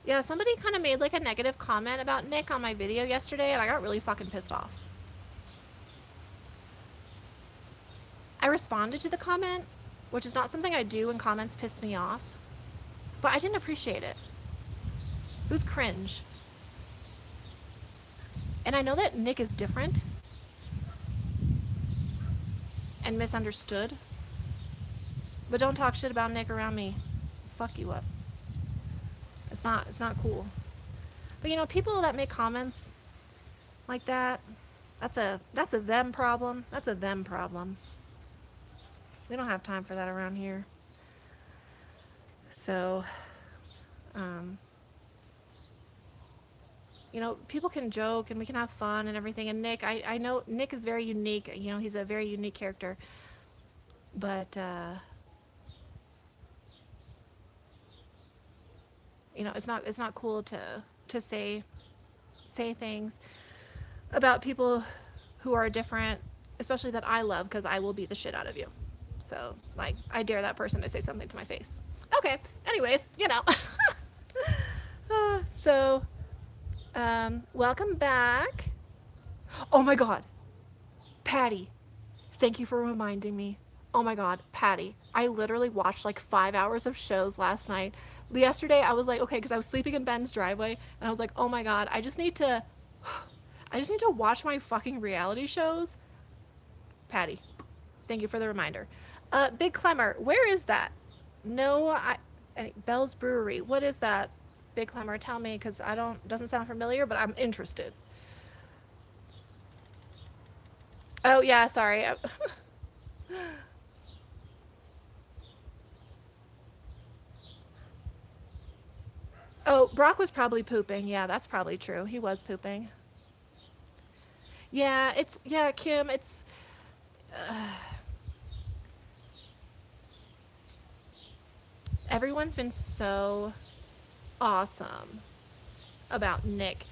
Yeah, somebody kind of made like a negative comment about Nick on my video yesterday, and I got really fucking pissed off. I responded to the comment, which is not something I do when comments piss me off, but I didn't appreciate it. It was cringe. And I know that Nick is different and misunderstood, but don't talk shit about Nick around me. Fuck you up. It's not cool. But you know, people that make comments like that, that's a them problem. That's a them problem. We don't have time for that around here. So, um, you know, people can joke and we can have fun and everything. And Nick, I know Nick is very unique. You know, he's a very unique character. But, you know, it's not cool to say things about people who are different, especially that I love, because I will beat the shit out of you. So, like, I dare that person to say something to my face. Okay, anyways, you know. So, welcome back. Oh my god, Patty, thank you for reminding me. Oh my god, Patty, I literally watched like 5 hours of shows last night. Yesterday, I was like, okay, because I was sleeping in Ben's driveway, and I was like, oh my god, I just need to watch my fucking reality shows. Patty, thank you for the reminder. Big Clemmer, where is that? No, Bell's Brewery. What is that? Big Clemmer, tell me, because I don't, doesn't sound familiar, but I'm interested. Oh yeah, sorry. Oh, Brock was probably pooping. Yeah, that's probably true. He was pooping. Yeah, yeah, Kim, everyone's been so awesome about Nick.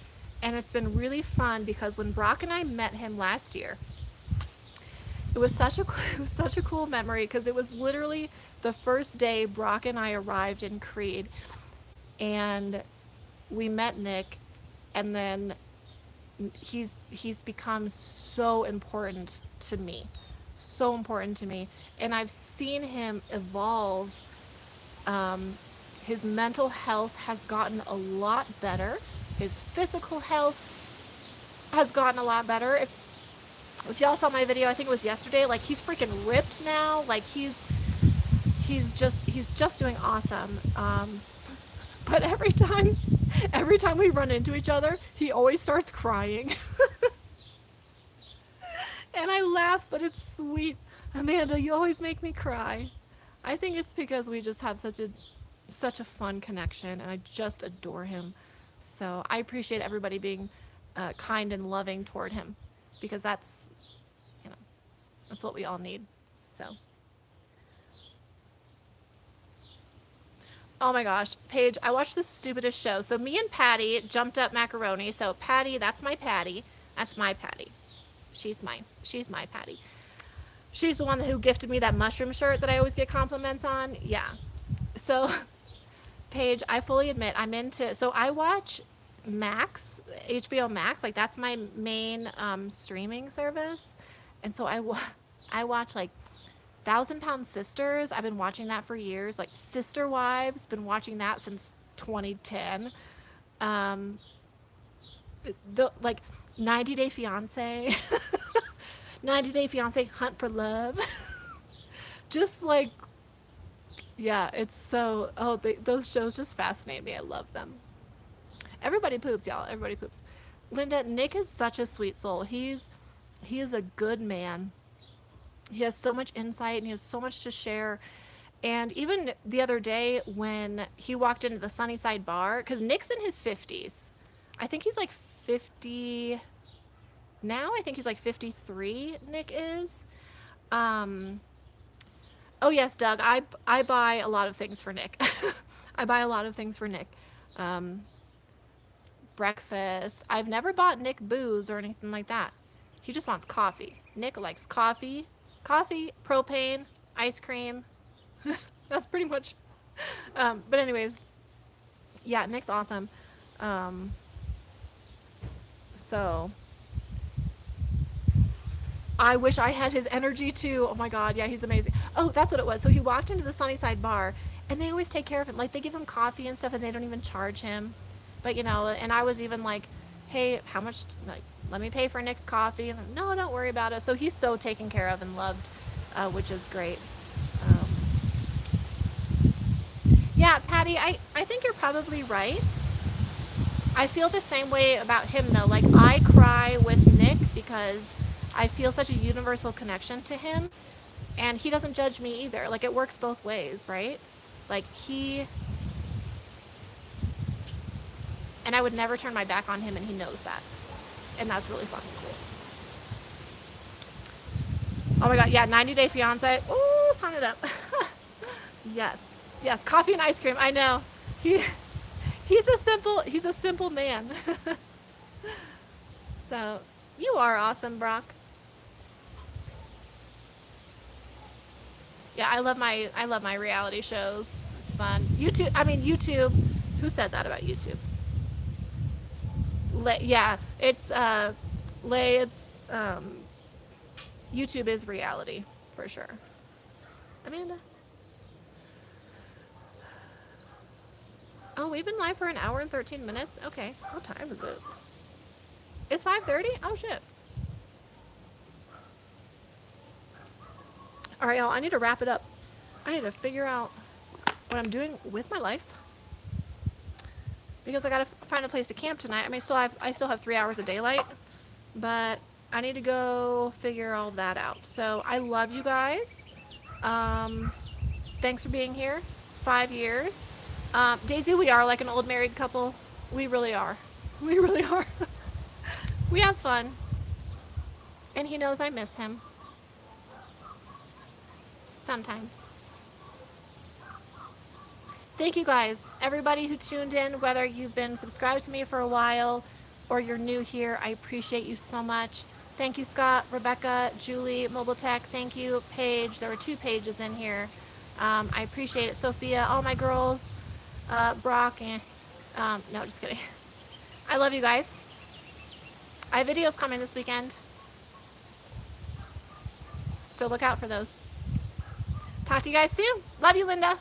And it's been really fun because when Brock and I met him last year, it was such a it was such a cool memory because it was literally the first day Brock and I arrived in Creed, and we met Nick, and then he's become so important to me. So important to me. And I've seen him evolve. Um, his mental health has gotten a lot better. His physical health has gotten a lot better. If y'all saw my video, I think it was yesterday, like he's freaking ripped now. Like he's just doing awesome. But every time we run into each other, he always starts crying. And I laugh, but it's sweet. Amanda, you always make me cry. I think it's because we just have such a fun connection, and I just adore him. So I appreciate everybody being kind and loving toward him, because you know, that's what we all need. So. Oh my gosh, Paige, I watched the stupidest show. So me and Patty jumped up macaroni. So Patty, that's my Patty. That's my Patty. She's mine. She's my Patty. She's the one who gifted me that mushroom shirt that I always get compliments on. Yeah. So, Paige, I fully admit I'm into. So I watch Max, HBO Max. Like that's my main streaming service, and so I watch like Thousand Pound Sisters. I've been watching that for years. Like Sister Wives, been watching that since 2010. Um, the like 90 Day Fiance, 90 Day Fiance, Hunt for Love. Just like, yeah, it's so. Oh, those shows just fascinate me. I love them. Everybody poops, y'all. Everybody poops. Linda, Nick is such a sweet soul. He is a good man. He has so much insight and he has so much to share. And even the other day when he walked into the Sunnyside bar, because Nick's in his 50s. I think he's like 50 now. I think he's like 53, Nick is. Um, oh, yes, Doug. I buy a lot of things for Nick. I buy a lot of things for Nick. Um, Breakfast. I've never bought Nick booze or anything like that. He just wants coffee. Nick likes coffee, propane, ice cream. That's pretty much. But anyways, yeah, Nick's awesome. Um, so I wish I had his energy too. Oh my God, yeah, he's amazing. Oh, that's what it was. So he walked into the Sunnyside bar, and they always take care of him. Like they give him coffee and stuff, and they don't even charge him. But and I was even like, hey, how much? Like, let me pay for Nick's coffee. And no, don't worry about it. So he's so taken care of and loved, which is great. Um, yeah, Patty, I think you're probably right. I feel the same way about him though. Like I cry with Nick because I feel such a universal connection to him, and he doesn't judge me either. Like it works both ways, right? Like and I would never turn my back on him, and he knows that, and that's really fucking cool. Oh my God, yeah, 90 Day Fiance. Ooh, sign it up. Yes, yes, coffee and ice cream. I know. He he's a simple man. So you are awesome, Brock. Yeah, I love my reality shows. It's fun. YouTube. I mean YouTube. Who said that about YouTube? Yeah, it's Lay. It's YouTube is reality for sure. Amanda. Oh, we've been live for an hour and 13 minutes. Okay, what time is it? It's 5:30. Oh shit. All right, y'all. I need to wrap it up. I need to figure out what I'm doing with my life because I gotta find a place to camp tonight. I mean, I still have 3 hours of daylight, but I need to go figure all that out. So I love you guys. Um, Thanks for being here. 5 years. Daisy, we are like an old married couple. We really are. We really are. We have fun, and he knows I miss him sometimes. Thank you guys, everybody who tuned in, whether you've been subscribed to me for a while or you're new here. I appreciate you so much. Thank you, Scott, Rebecca, Julie, Mobile Tech. Thank you, Paige. There were 2 pages in here. I appreciate it. Sophia, all my girls, Brock, and no, just kidding. I love you guys. I have videos coming this weekend, so look out for those. Talk to you guys soon. Love you, Linda.